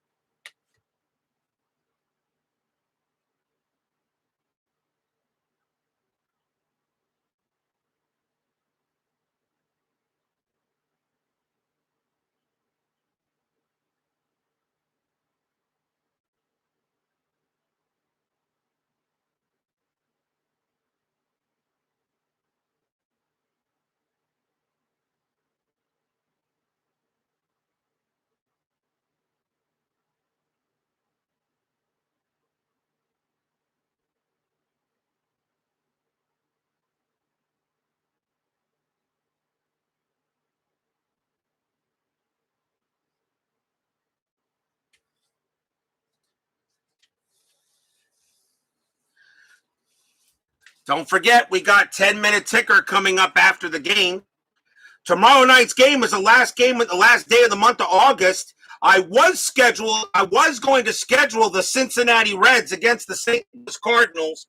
Don't forget, we got 10-minute ticker coming up after the game. Tomorrow night's game is the last day of the month of August. I was going to schedule the Cincinnati Reds against the St. Louis Cardinals,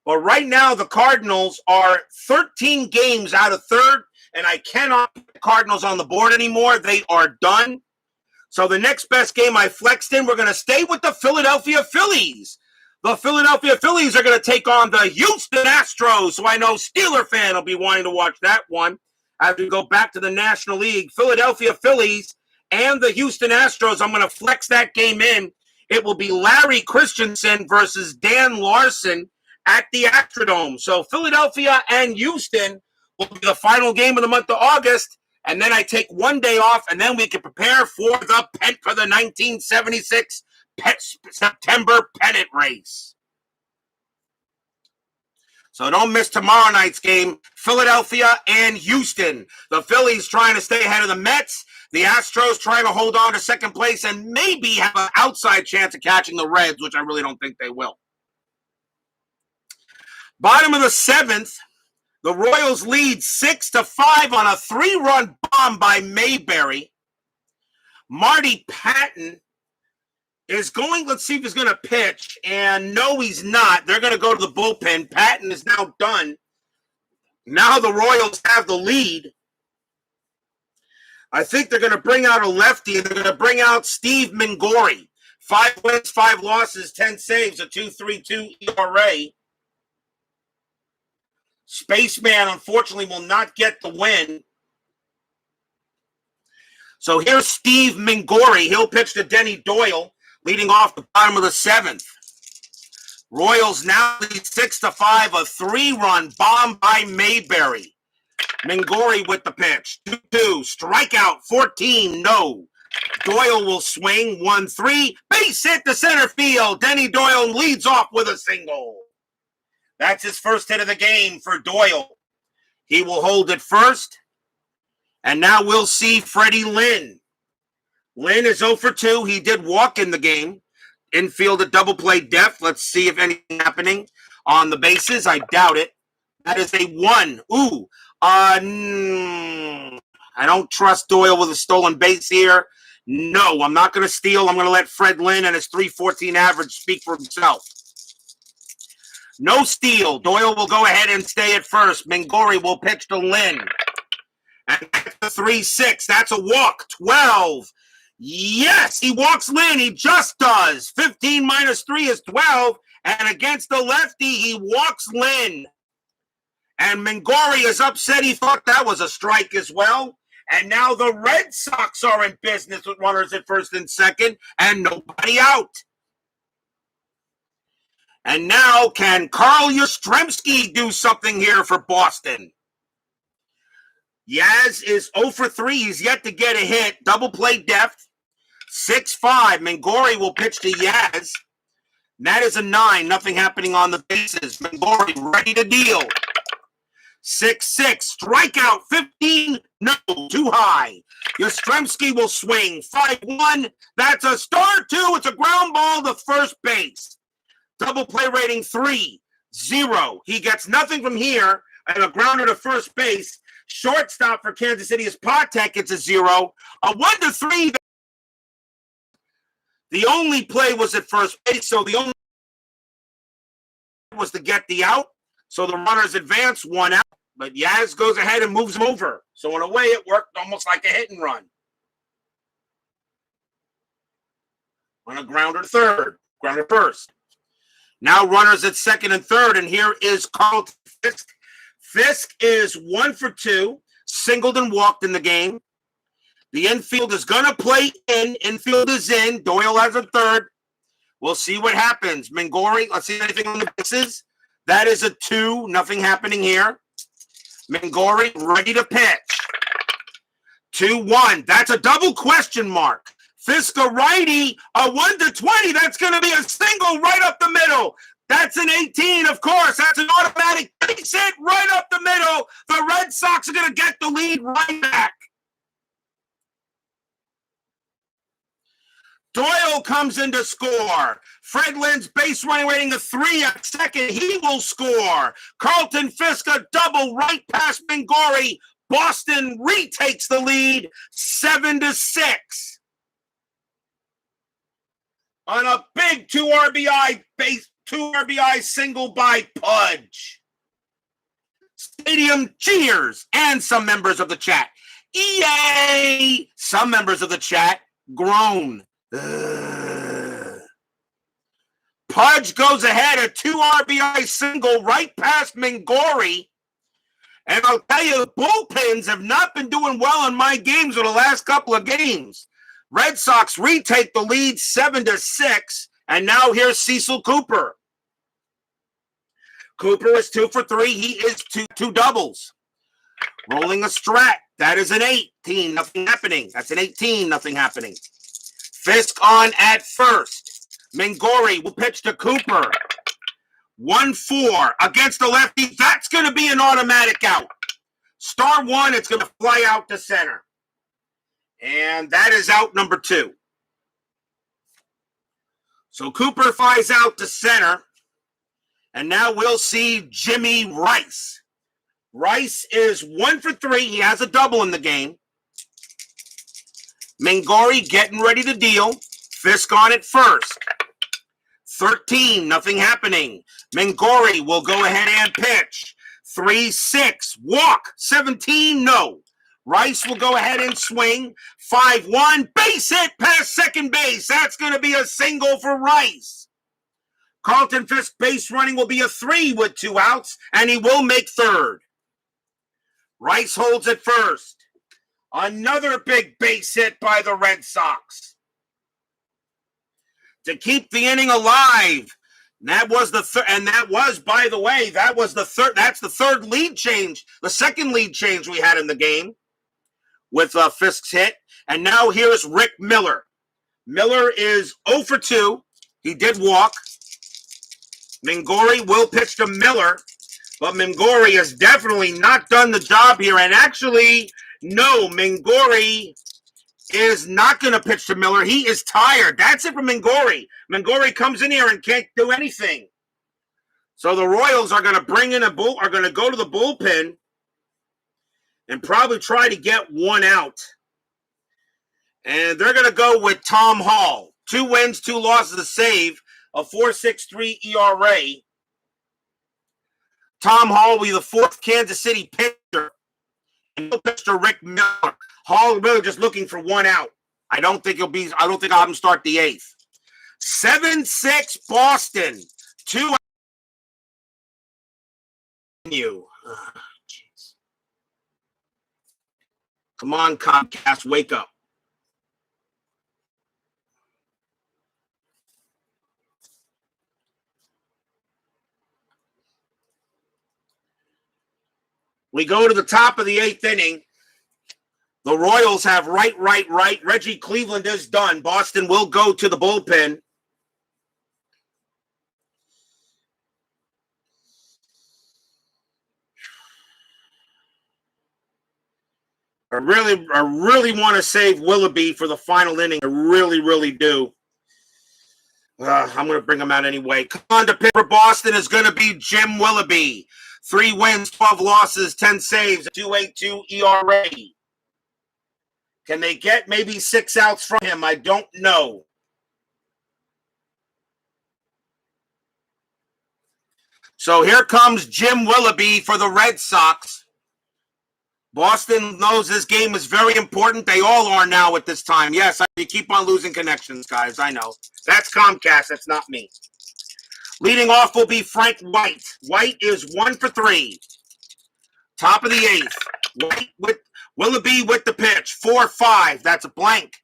but right now the Cardinals are 13 games out of third, and I cannot put the Cardinals on the board anymore. They are done. So the next best game I flexed in, we're going to stay with the Philadelphia Phillies. The Philadelphia Phillies are going to take on the Houston Astros, so I know Steeler fan will be wanting to watch that one. As we go back to the National League, Philadelphia Phillies and the Houston Astros, I'm going to flex that game in. It will be Larry Christensen versus Dan Larson at the Astrodome. So Philadelphia and Houston will be the final game of the month of August, and then I take one day off, and then we can prepare for the 1976 September pennant race. So don't miss tomorrow night's game, Philadelphia and Houston. The Phillies trying to stay ahead of the Mets. The Astros trying to hold on to second place and maybe have an outside chance of catching the Reds, which I really don't think they will. Bottom of the 7th, the Royals lead 6-5 on a 3-run bomb by Mayberry. Marty Patton is going, let's see if he's going to pitch, and no, he's not. They're going to go to the bullpen. Patton is now done. Now the Royals have the lead. I think they're going to bring out a lefty, and they're going to bring out Steve Mingori. 5 wins, 5 losses, 10 saves, a 2.32 ERA. Spaceman, unfortunately, will not get the win. So here's Steve Mingori. He'll pitch to Denny Doyle, leading off the bottom of the 7th. Royals now lead 6-5, a 3-run bomb by Mayberry. Mingori with the pitch. 2-2, strikeout, 14, no. Doyle will swing, 1-3, base hit to center field. Denny Doyle leads off with a single. That's his first hit of the game for Doyle. He will hold it first. And now we'll see Freddie Lynn. Lynn is 0 for 2. He did walk in the game. Infield at double play depth. Let's see if anything happening. on the bases. I doubt it. That is a 1. Ooh. I don't trust Doyle with a stolen base here. No, I'm not going to steal. I'm going to let Fred Lynn and his .314 average speak for himself. No steal. Doyle will go ahead and stay at first. Mingori will pitch to Lynn. And that's a 3-6. That's a walk. 12. Yes, he walks Lynn. He just does. 15 minus 3 is 12. And against the lefty, he walks Lynn. And Mingori is upset. He thought that was a strike as well. And now the Red Sox are in business with runners at first and second and nobody out. And now can Carl Yastrzemski do something here for Boston? Yaz is 0 for 3. He's yet to get a hit. Double play depth. 6-5. Mingori will pitch to Yaz. And that is a 9. Nothing happening on the bases. Mingori ready to deal. 6-6. Strikeout. 15. No. Too high. Yastrzemski will swing. 5-1. That's a start 2. It's a ground ball to first base. Double play rating 3-0. He gets nothing from here. And a grounder to first base. Shortstop for Kansas City is Patek. It's a 0. A 1-3. The only play was at first base, so the only was to get the out. So the runners advance 1 out. But Yaz goes ahead and moves him over. So in a way, it worked almost like a hit and run. On a grounder third, grounder first. Now runners at second and third, and here is Carlton Fisk. Fisk is 1 for 2, singled and walked in the game. The infield is going to play in. Infield is in. Doyle has a third. We'll see what happens. Mingori, let's see anything on the bases. That is a 2. Nothing happening here. Mingori ready to pitch. 2-1. That's a double question mark. Fisk a righty, a 1-20. That's going to be a single right up the middle. That's an 18, of course. That's an automatic base hit right up the middle. The Red Sox are going to get the lead right back. Doyle comes in to score. Fred Lynn's base running rating a 3 at second. He will score. Carlton Fisk a double right past Mingori. Boston retakes the lead 7-6. On a big 2 RBI single by Pudge. Stadium cheers and some members of the chat. EA! Some members of the chat groan. Pudge goes ahead, a 2 RBI single right past Mingori. And I'll tell you, the bullpens have not been doing well in my games for the last couple of games. Red Sox retake the lead 7-6. And now here's Cecil Cooper. Cooper is 2 for 3. He is two doubles. Rolling a strat. That is an 18. Nothing happening. That's an 18. Nothing happening. Fisk on at first. Mingori will pitch to Cooper. 1-4 against the lefty. That's going to be an automatic out. Star 1, it's going to fly out to center. And that is out number 2. So Cooper flies out to center. And now we'll see Jimmy Rice. Rice is 1 for 3. He has a double in the game. Mingori getting ready to deal. Fisk on at first. 13, nothing happening. Mingori will go ahead and pitch. 3-6, walk. 17, no. Rice will go ahead and swing. 5-1, base hit past second base. That's going to be a single for Rice. Carlton Fisk base running will be a 3 with 2 outs, and he will make third. Rice holds at first. Another big base hit by the Red Sox to keep the inning alive. That was the third, and that was, by the way, that was the third. That's the third lead change, the second lead change we had in the game with Fisk's hit. And now here's Rick Miller. Miller is 0 for 2. He did walk. Mingori will pitch to Miller, but Mingori has definitely not done the job here. And actually, no, Mingori is not going to pitch to Miller. He is tired. That's it for Mingori. Mingori comes in here and can't do anything. So the Royals are going to bring in are going to go to the bullpen and probably try to get one out. And they're going to go with Tom Hall. 2 wins, 2 losses, a save, a 4.63 ERA. Tom Hall will be the 4th Kansas City pitcher. And pitcher Rick Miller. Hall really just looking for one out. I don't think I'll have him start the 8th. 7-6 Boston. 2 you. Come on, Comcast, wake up. We go to the top of the 8th inning. The Royals have right. Reggie Cleveland is done. Boston will go to the bullpen. I really want to save Willoughby for the final inning. I really do. I'm going to bring him out anyway. Come on to pitch for Boston is going to be Jim Willoughby. 3 wins, 12 losses, 10 saves, a 2.82 ERA. Can they get maybe 6 outs from him? I don't know. So here comes Jim Willoughby for the Red Sox. Boston knows this game is very important. They all are now at this time. Yes, you keep on losing connections, guys. I know. That's Comcast. That's not me. Leading off will be Frank White. White is 1 for 3. Top of the 8th. White with Willoughby with the pitch. 4-5. That's a blank.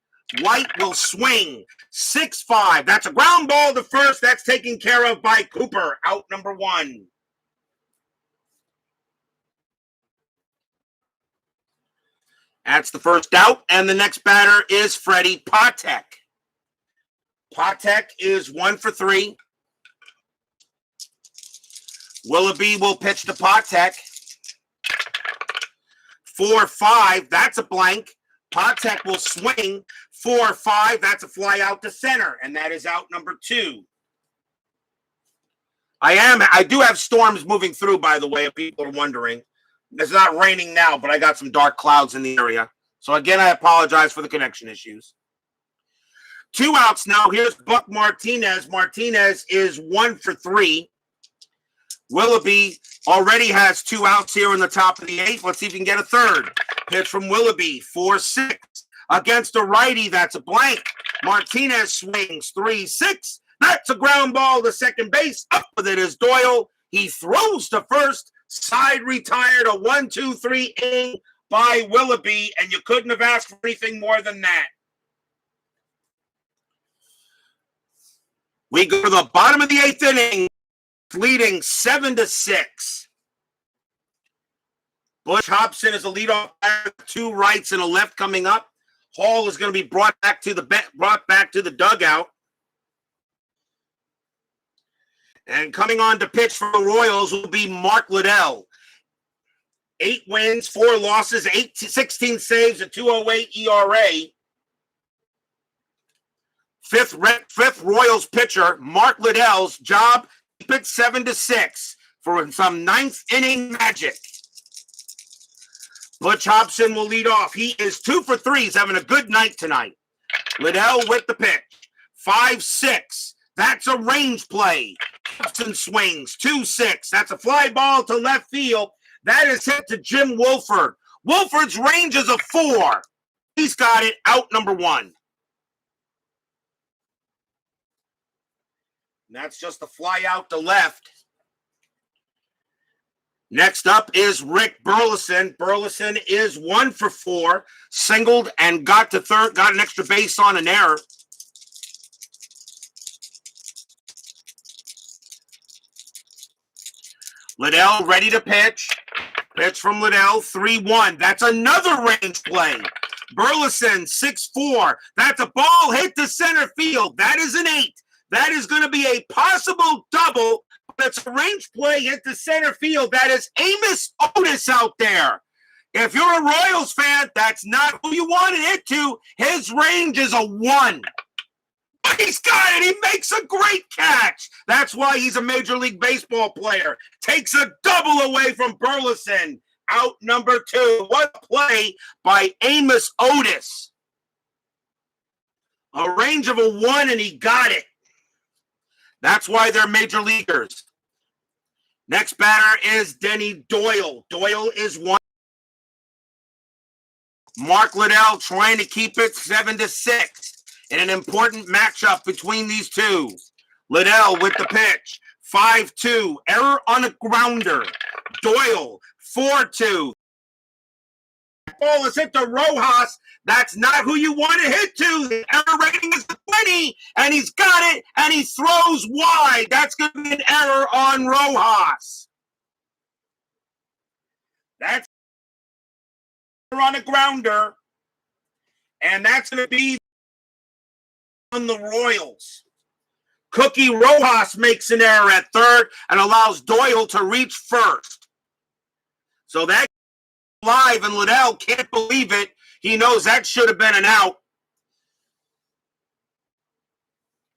White will swing. 6-5. That's a ground ball to first. That's taken care of by Cooper. Out number 1. That's the first out. And the next batter is Freddie Patek. Patek is 1 for 3. Willoughby will pitch to Patek. 4-5. That's a blank. Patek will swing. 4-5. That's a fly out to center. And that is out number 2. I do have storms moving through, by the way, if people are wondering. It's not raining now, but I got some dark clouds in the area. So again, I apologize for the connection issues. 2 outs now. Here's Buck Martinez. Martinez is 1 for 3. Willoughby already has 2 outs here in the top of the 8th. Let's see if he can get a third. Pitch from Willoughby, 4-6. Against a righty, that's a blank. Martinez swings, 3-6. That's a ground ball to second base. Up with it is Doyle. He throws to first. Side retired, a 1-2-3 inning by Willoughby, and you couldn't have asked for anything more than that. We go to the bottom of the 8th inning, leading 7-6. Butch Hobson is a leadoff batter, 2 rights and a left coming up. Hall is going to be brought back to the dugout. And coming on to pitch for the Royals will be Mark Liddell. 8 wins, 4 losses, 16 saves, a 2.08 ERA. Fifth Royals pitcher, Mark Liddell's job, keep it 7-6 for some 9th inning magic. Butch Hobson will lead off. He is 2 for 3. He's having a good night tonight. Liddell with the pitch. 5-6. That's a range play. Hobson swings. 2-6. That's a fly ball to left field. That is hit to Jim Wolford. Wolford's range is a 4. He's got it. Out number 1. And that's just a fly out to left. Next up is Rick Burleson. Burleson is 1 for 4. Singled and got to third. Got an extra base on an error. Liddell ready to pitch. Pitch from Liddell, 3-1. That's another range play. Burleson, 6-4. That's a ball hit to center field. That is an 8. That is going to be a possible double. That's a range play hit to center field. That is Amos Otis out there. If you're a Royals fan, that's not who you wanted it to. His range is a 1. He's got it. He makes a great catch. That's why he's a Major League Baseball player. Takes a double away from Burleson. Out number 2. What a play by Amos Otis. A range of a 1, and he got it. That's why they're major leaguers. Next batter is Denny Doyle. Doyle is 1. Mark Liddell trying to keep it 7-6 in an important matchup between these two. Liddell with the pitch. 5-2. Error on a grounder. Doyle 4-2. Ball is hit to Rojas. That's not who you want to hit to. The error rating is 20, and he's got it, and he throws wide. That's going to be an error on Rojas. That's on a grounder, and that's going to be on the Royals. Cookie Rojas makes an error at third and allows Doyle to reach first. So that live, and Liddell can't believe it. He knows that should have been an out.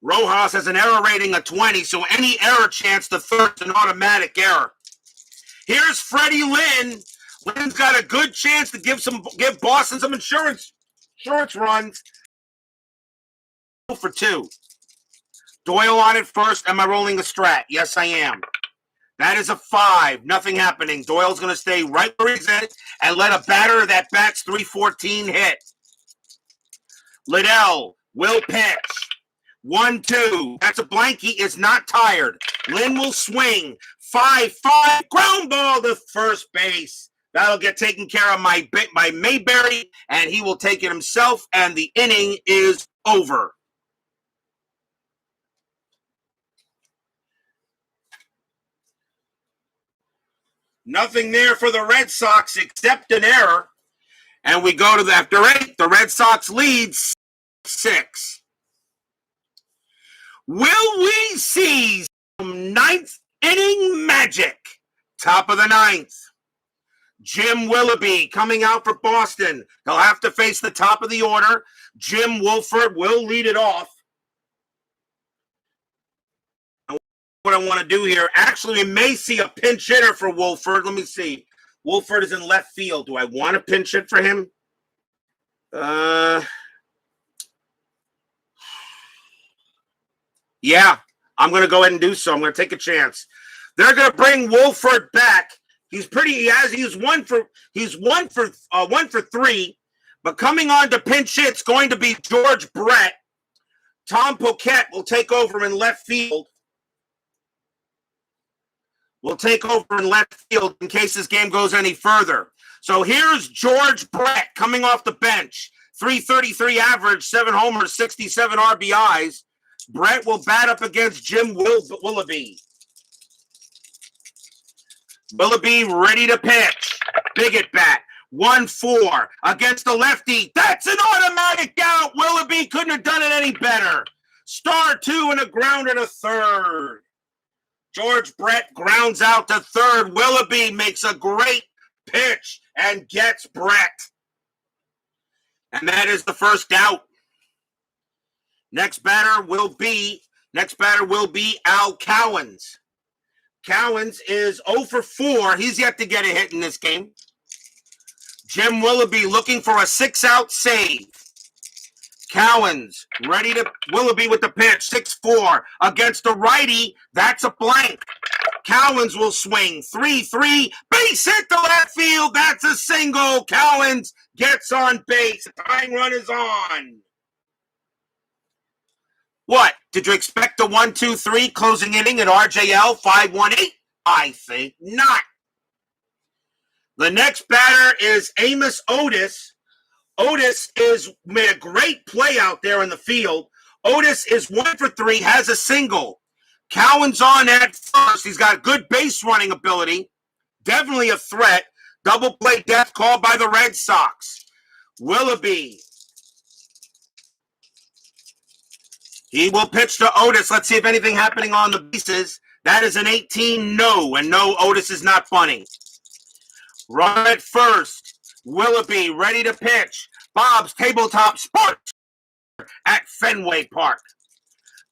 Rojas has an error rating of 20, so any error chance to third is an automatic error. Here's Freddie Lynn. Lynn's got a good chance to give Boston some insurance runs. 2-for-2. Doyle on it first. Am I rolling a strat? Yes, I am. That is a 5. Nothing happening. Doyle's going to stay right where he's at and let a batter that bats .314 hit. Liddell will pitch. 1-2. That's a blank. He is not tired. Lynn will swing. 5-5. Ground ball to first base. That'll get taken care of by Mayberry, and he will take it himself, and the inning is over. Nothing there for the Red Sox except an error. And we go to after 8. The Red Sox lead 6. Will we see some 9th inning magic? Top of the 9th. Jim Willoughby coming out for Boston. He'll have to face the top of the order. Jim Wolford will lead it off. What I want to do here, actually, we may see a pinch hitter for Wolford. Let me see. Wolford is in left field. Do I want to pinch hit for him? Yeah, I'm going to go ahead and do so. I'm going to take a chance. They're going to bring Wolford back. He's one for 3, but coming on to pinch hit, it's going to be George Brett. Tom Poquette will take over in left field. Will take over in left field in case this game goes any further. So here's George Brett coming off the bench. .333 average, 7 homers, 67 RBIs. Brett will bat up against Jim Willoughby. Willoughby ready to pitch. Big at bat. 1-4 against the lefty. That's an automatic out. Willoughby couldn't have done it any better. Star 2 and a grounder to third. George Brett grounds out to third. Willoughby makes a great pitch and gets Brett. And that is the first out. Next batter will be Al Cowens. Cowens is 0 for 4. He's yet to get a hit in this game. Jim Willoughby looking for a 6-out save. Cowens ready to Willoughby with the pitch. 6-4 against the righty. That's a blank. Cowens will swing. 3-3. Base hit to left field. That's a single. Cowens gets on base. The tying run is on. What? Did you expect a 1-2-3 closing inning at RJL 518? I think not. The next batter is Amos Otis. Otis made a great play out there in the field. Otis is 1 for 3, has a single. Cowens on at first. He's got good base running ability. Definitely a threat. Double play death called by the Red Sox. Willoughby. He will pitch to Otis. Let's see if anything happening on the bases. That is an 18 no, and no, Otis is not bunting. Run at first. Willoughby ready to pitch. Bob's Tabletop Sports at Fenway Park.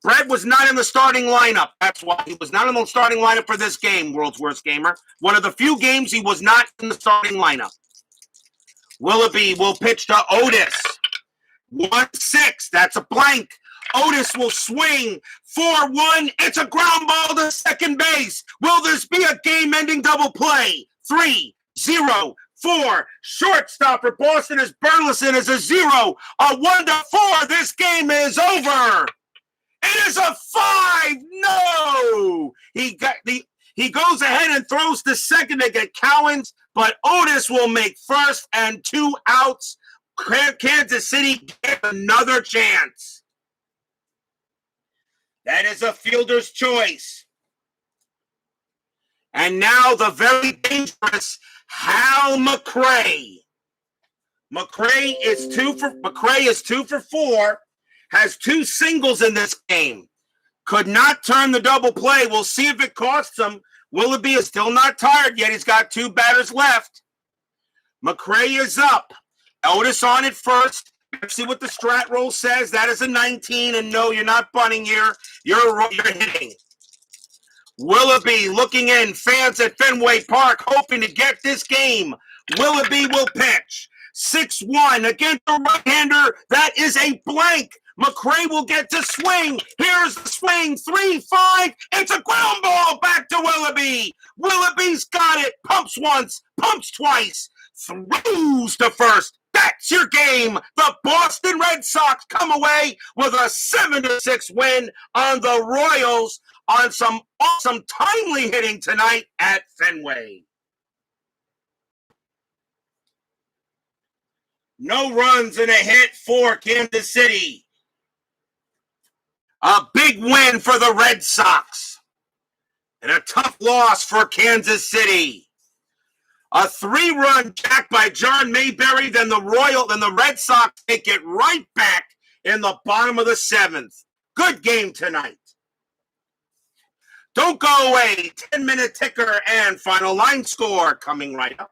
Brett was not in the starting lineup. That's why he was not in the starting lineup for this game, World's Worst Gamer. One of the few games he was not in the starting lineup. Willoughby will pitch to Otis. 1-6. That's a blank. Otis will swing. 4-1. It's a ground ball to second base. Will this be a game-ending double play? 3-0. 4. Shortstop for Boston is Burleson is a 0. A 1-4. This game is over. It is a 5. No. He goes ahead and throws to second to get Cowens, but Otis will make first and 2 outs. Kansas City gets another chance. That is a fielder's choice. And now the very dangerous Hal McRae. McRae is 2 for 4. Has 2 singles in this game. Could not turn the double play. We'll see if it costs him. Willoughby is still not tired yet. He's got 2 batters left. McRae is up. Otis on it first. Let's see what the strat roll says. That is a 19, and no, you're not bunting here. You're hitting. Willoughby looking in. Fans at Fenway Park hoping to get this game. Willoughby will pitch. 6-1 against the right-hander. That is a blank. McRae will get to swing. Here's the swing. 3-5. It's a ground ball back to Willoughby. Willoughby's got it. Pumps once. Pumps twice. Throws to first. That's your game. The Boston Red Sox come away with a 7-6 win on the Royals on some awesome timely hitting tonight at Fenway. No runs and a hit for Kansas City. A big win for the Red Sox. And a tough loss for Kansas City. A 3-run jack by John Mayberry, then the Red Sox take it right back in the bottom of the 7th. Good game tonight. Don't go away. 10-minute ticker and final line score coming right up.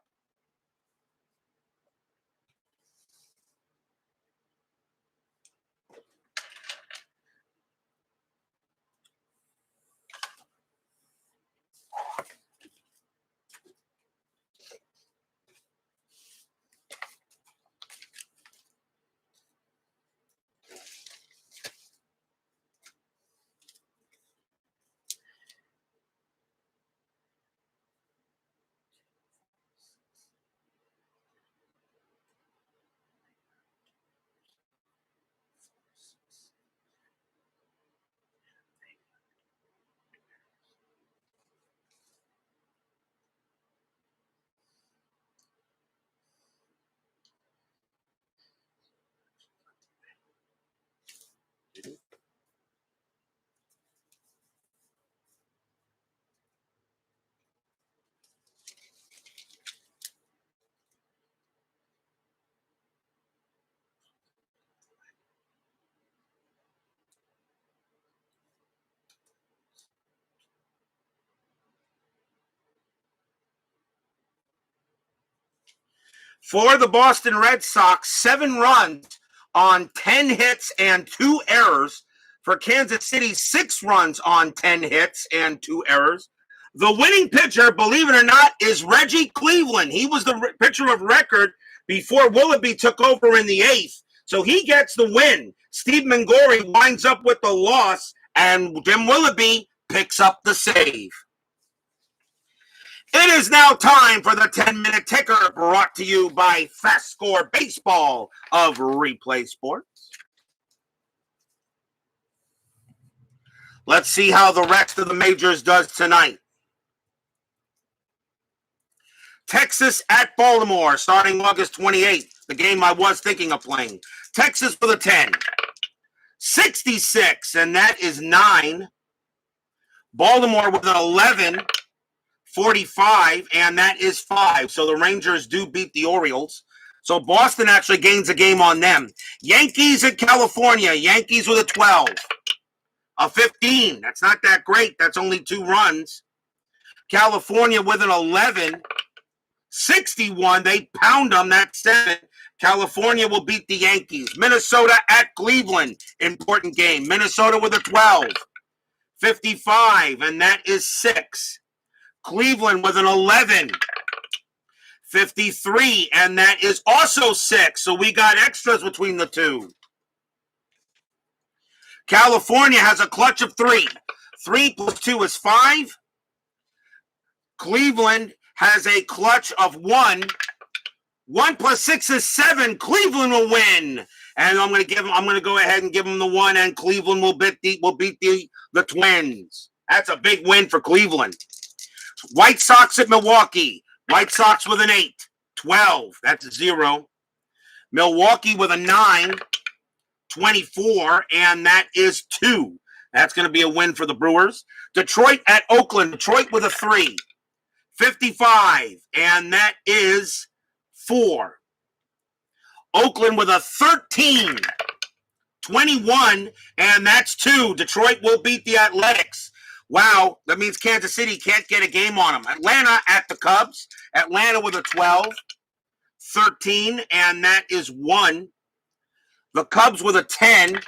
For the Boston Red Sox, 7 runs on 10 hits and 2 errors. For Kansas City, 6 runs on 10 hits and 2 errors. The winning pitcher, believe it or not, is Reggie Cleveland. He was the pitcher of record before Willoughby took over in the 8th. So he gets the win. Steve Mangori winds up with the loss, and Jim Willoughby picks up the save. It is now time for the 10-minute ticker, brought to you by FastScore Baseball of Replay Sports. Let's see how the rest of the majors does tonight. Texas at Baltimore, starting August 28th, the game I was thinking of playing. Texas with a 10. 66, and that is 9. Baltimore with an 11. 45, and that is 5. So the Rangers do beat the Orioles. So Boston actually gains a game on them. Yankees at California. Yankees with a 12. A 15. That's not that great. That's only 2 runs. California with an 11. 61. They pound them. That's 7. California will beat the Yankees. Minnesota at Cleveland. Important game. Minnesota with a 12. 55, and that is 6. Cleveland with an 11. 53, and that is also 6. So we got extras between the two. California has a clutch of 3. 3 plus 2 is 5. Cleveland has a clutch of 1. 1 plus 6 is 7. Cleveland will win. And I'm going to go ahead and give them the 1, and Cleveland will beat the Twins. That's a big win for Cleveland. White Sox at Milwaukee. White Sox with an 8. 12. That's a 0. Milwaukee with a 9. 24, and that is 2. That's going to be a win for the Brewers. Detroit at Oakland. Detroit with a 3. 55, and that is 4. Oakland with a 13. 21, and that's 2. Detroit will beat the Athletics. Wow, that means Kansas City can't get a game on them. Atlanta at the Cubs. Atlanta with a 12. 13, and that is 1. The Cubs with a 10.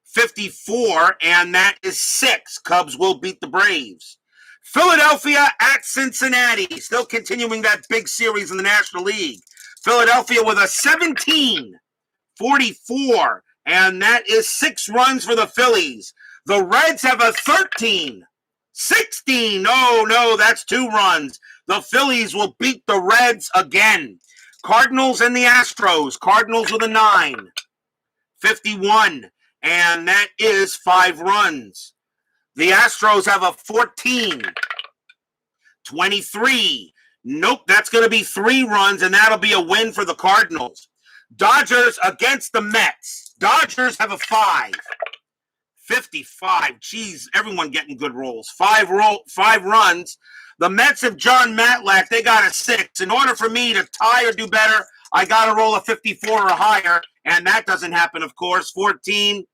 54, and that is 6. Cubs will beat the Braves. Philadelphia at Cincinnati. Still continuing that big series in the National League. Philadelphia with a 17. 44, and that is 6 runs for the Phillies. The Reds have a 13. 16. Oh, no, that's 2 runs. The Phillies will beat the Reds again. Cardinals and the Astros. Cardinals with a 9. 51, and that is 5 runs. The Astros have a 14. 23. Nope, that's going to be 3 runs, and that'll be a win for the Cardinals. Dodgers against the Mets. Dodgers have a 5. 55. Geez, everyone getting good rolls. 5 runs. The Mets have John Matlack. They got a 6. In order for me to tie or do better, I got to roll a 54 or higher, and that doesn't happen, of course. 14,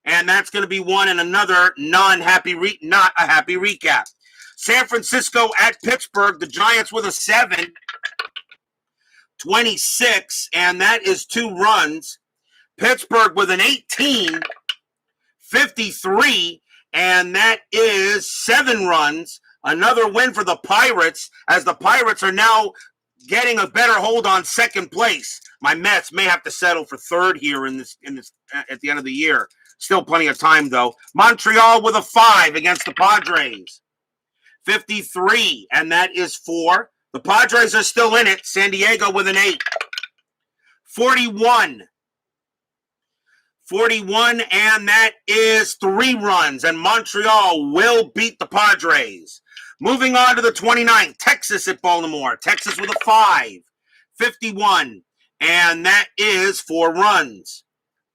and that's going to be 1 and another not a happy recap. San Francisco at Pittsburgh. The Giants with a 7. 26, and that is 2 runs. Pittsburgh with an 18. 53, and that is 7 runs. Another win for the Pirates, as the Pirates are now getting a better hold on second place. My Mets may have to settle for 3rd here in this at the end of the year. Still plenty of time, though. Montreal with a 5 against the Padres. 53, and that is 4. The Padres are still in it. San Diego with an 8. 41. 41, and that is 3 runs, and Montreal will beat the Padres. Moving on to the 29th, Texas at Baltimore. Texas with a 5. 51, and that is 4 runs.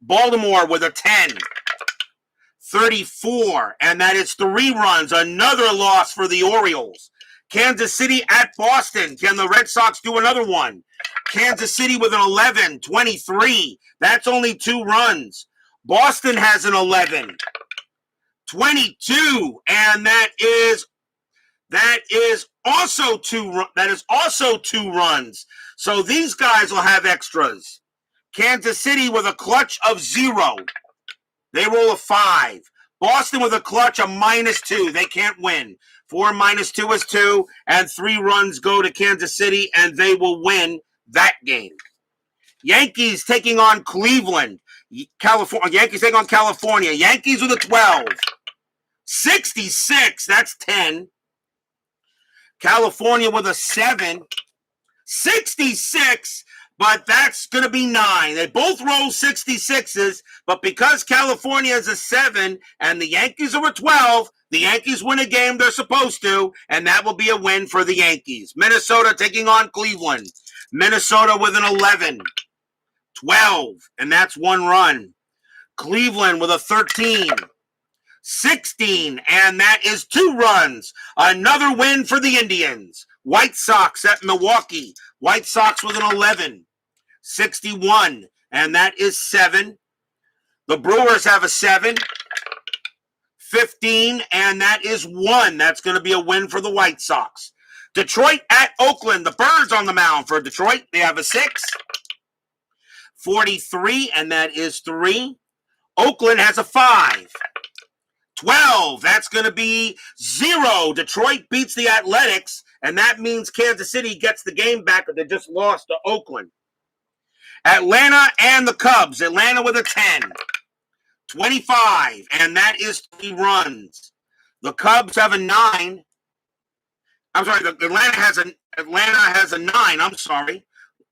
Baltimore with a 10. 34, and that is 3 runs. Another loss for the Orioles. Kansas City at Boston. Can the Red Sox do another one? Kansas City with an 11. 23. That's only 2 runs. Boston has an 11. 22, and that is also 2 runs. So these guys will have extras. Kansas City with a clutch of 0. They roll a 5. Boston with a clutch of -2. They can't win. 4 minus 2 is 2, and 3 runs go to Kansas City, and they will win that game. Yankees taking on Cleveland. Yankees taking on California. Yankees with a 12. 66, that's 10. California with a 7. 66, but that's going to be 9. They both roll 66s, but because California is a 7 and the Yankees are a 12, the Yankees win a game they're supposed to, and that will be a win for the Yankees. Minnesota taking on Cleveland. Minnesota with an 11. 12, and that's 1 run. Cleveland with a 13. 16, and that is 2 runs. Another win for the Indians. White Sox at Milwaukee. White Sox with an 11. 61, and that is 7. The Brewers have a 7. 15, and that is 1. That's going to be a win for the White Sox. Detroit at Oakland. The Birds on the mound for Detroit. They have a 6. 43, and that is 3. Oakland has a 5. 12, that's going to be 0. Detroit beats the Athletics, and that means Kansas City gets the game back, but they just lost to Oakland. Atlanta and the Cubs. Atlanta with a 10. 25, and that is 3 runs. The Cubs have a 9. I'm sorry, Atlanta has a 9. I'm sorry.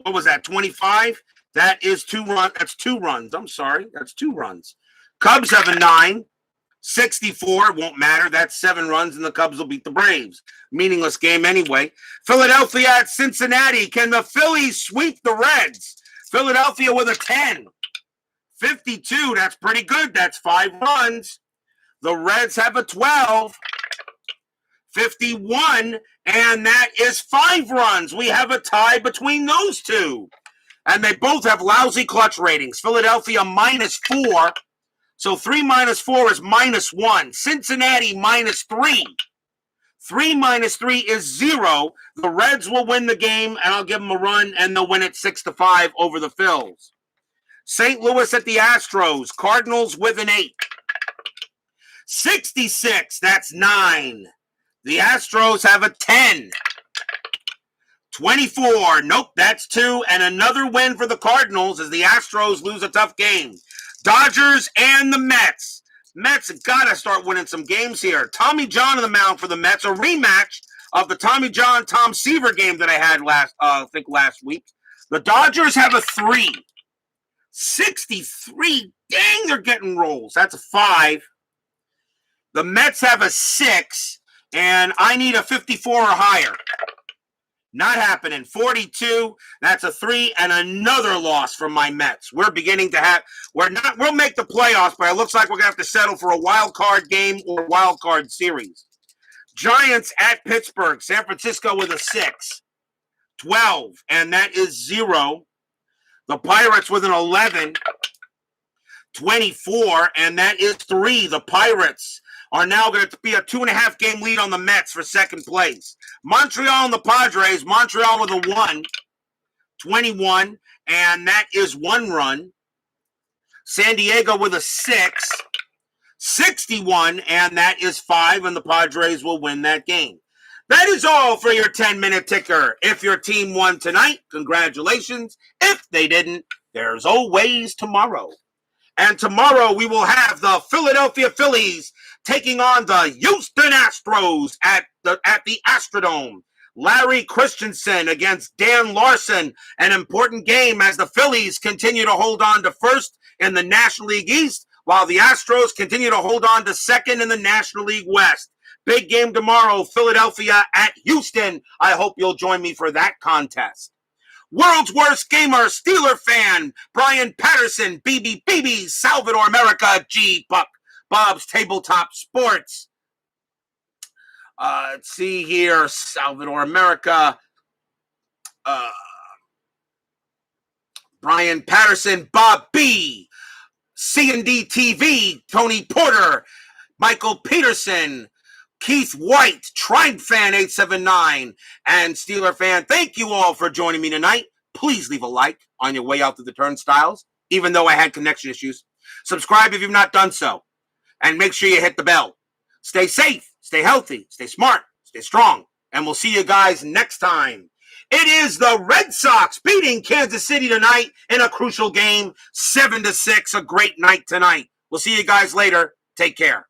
What was that, 25? That is 2 runs. That's 2 runs. I'm sorry. That's 2 runs. Cubs have a 9. 64 won't matter. That's 7 runs, and the Cubs will beat the Braves. Meaningless game anyway. Philadelphia at Cincinnati. Can the Phillies sweep the Reds? Philadelphia with a 10. 52, that's pretty good. That's 5 runs. The Reds have a 12. 51, and that is 5 runs. We have a tie between those two. And they both have lousy clutch ratings. Philadelphia -4. So 3 minus 4 is -1. Cincinnati -3. 3 minus 3 is 0. The Reds will win the game, and I'll give them a run, and they'll win it 6-5 over the Phils. St. Louis at the Astros. Cardinals with an 8. 66, that's 9. The Astros have a 10. 24, nope, that's 2. And another win for the Cardinals as the Astros lose a tough game. Dodgers and the Mets. Mets have got to start winning some games here. Tommy John on the mound for the Mets. A rematch of the Tommy John, Tom Seaver game that I had last week. The Dodgers have a 3. 63, dang, they're getting rolls. That's a 5. The Mets have a 6, and I need a 54 or higher. Not happening. 42, that's a 3, and another loss from my Mets. We'll make the playoffs, but it looks like we're going to have to settle for a wild card game or wild card series. Giants at Pittsburgh. San Francisco with a 6. 12, and that is 0. The Pirates with an 11. 24, and that is 3. The Pirates are now going to be a 2.5 game lead on the Mets for second place. Montreal and the Padres. Montreal with a 1. 21, and that is 1 run. San Diego with a 6. 61, and that is 5, and the Padres will win that game. That is all for your 10-minute ticker. If your team won tonight, congratulations. If they didn't, there's always tomorrow. And tomorrow we will have the Philadelphia Phillies taking on the Houston Astros at the Astrodome. Larry Christensen against Dan Larson. An important game as the Phillies continue to hold on to first in the National League East, while the Astros continue to hold on to second in the National League West. Big game tomorrow, Philadelphia at Houston. I hope you'll join me for that contest. World's worst gamer, Steeler fan, Brian Patterson, BB, Salvador America, G Buck, Bob's Tabletop Sports. Let's see here, Salvador America, Brian Patterson, Bob B, C&D TV, Tony Porter, Michael Peterson, Keith White, Tribe Fan 879, and Steeler Fan. Thank you all for joining me tonight. Please leave a like on your way out to the turnstiles, even though I had connection issues. Subscribe if you've not done so, and make sure you hit the bell. Stay safe, stay healthy, stay smart, stay strong, and we'll see you guys next time. It is the Red Sox beating Kansas City tonight in a crucial game, 7-6, a great night tonight. We'll see you guys later. Take care.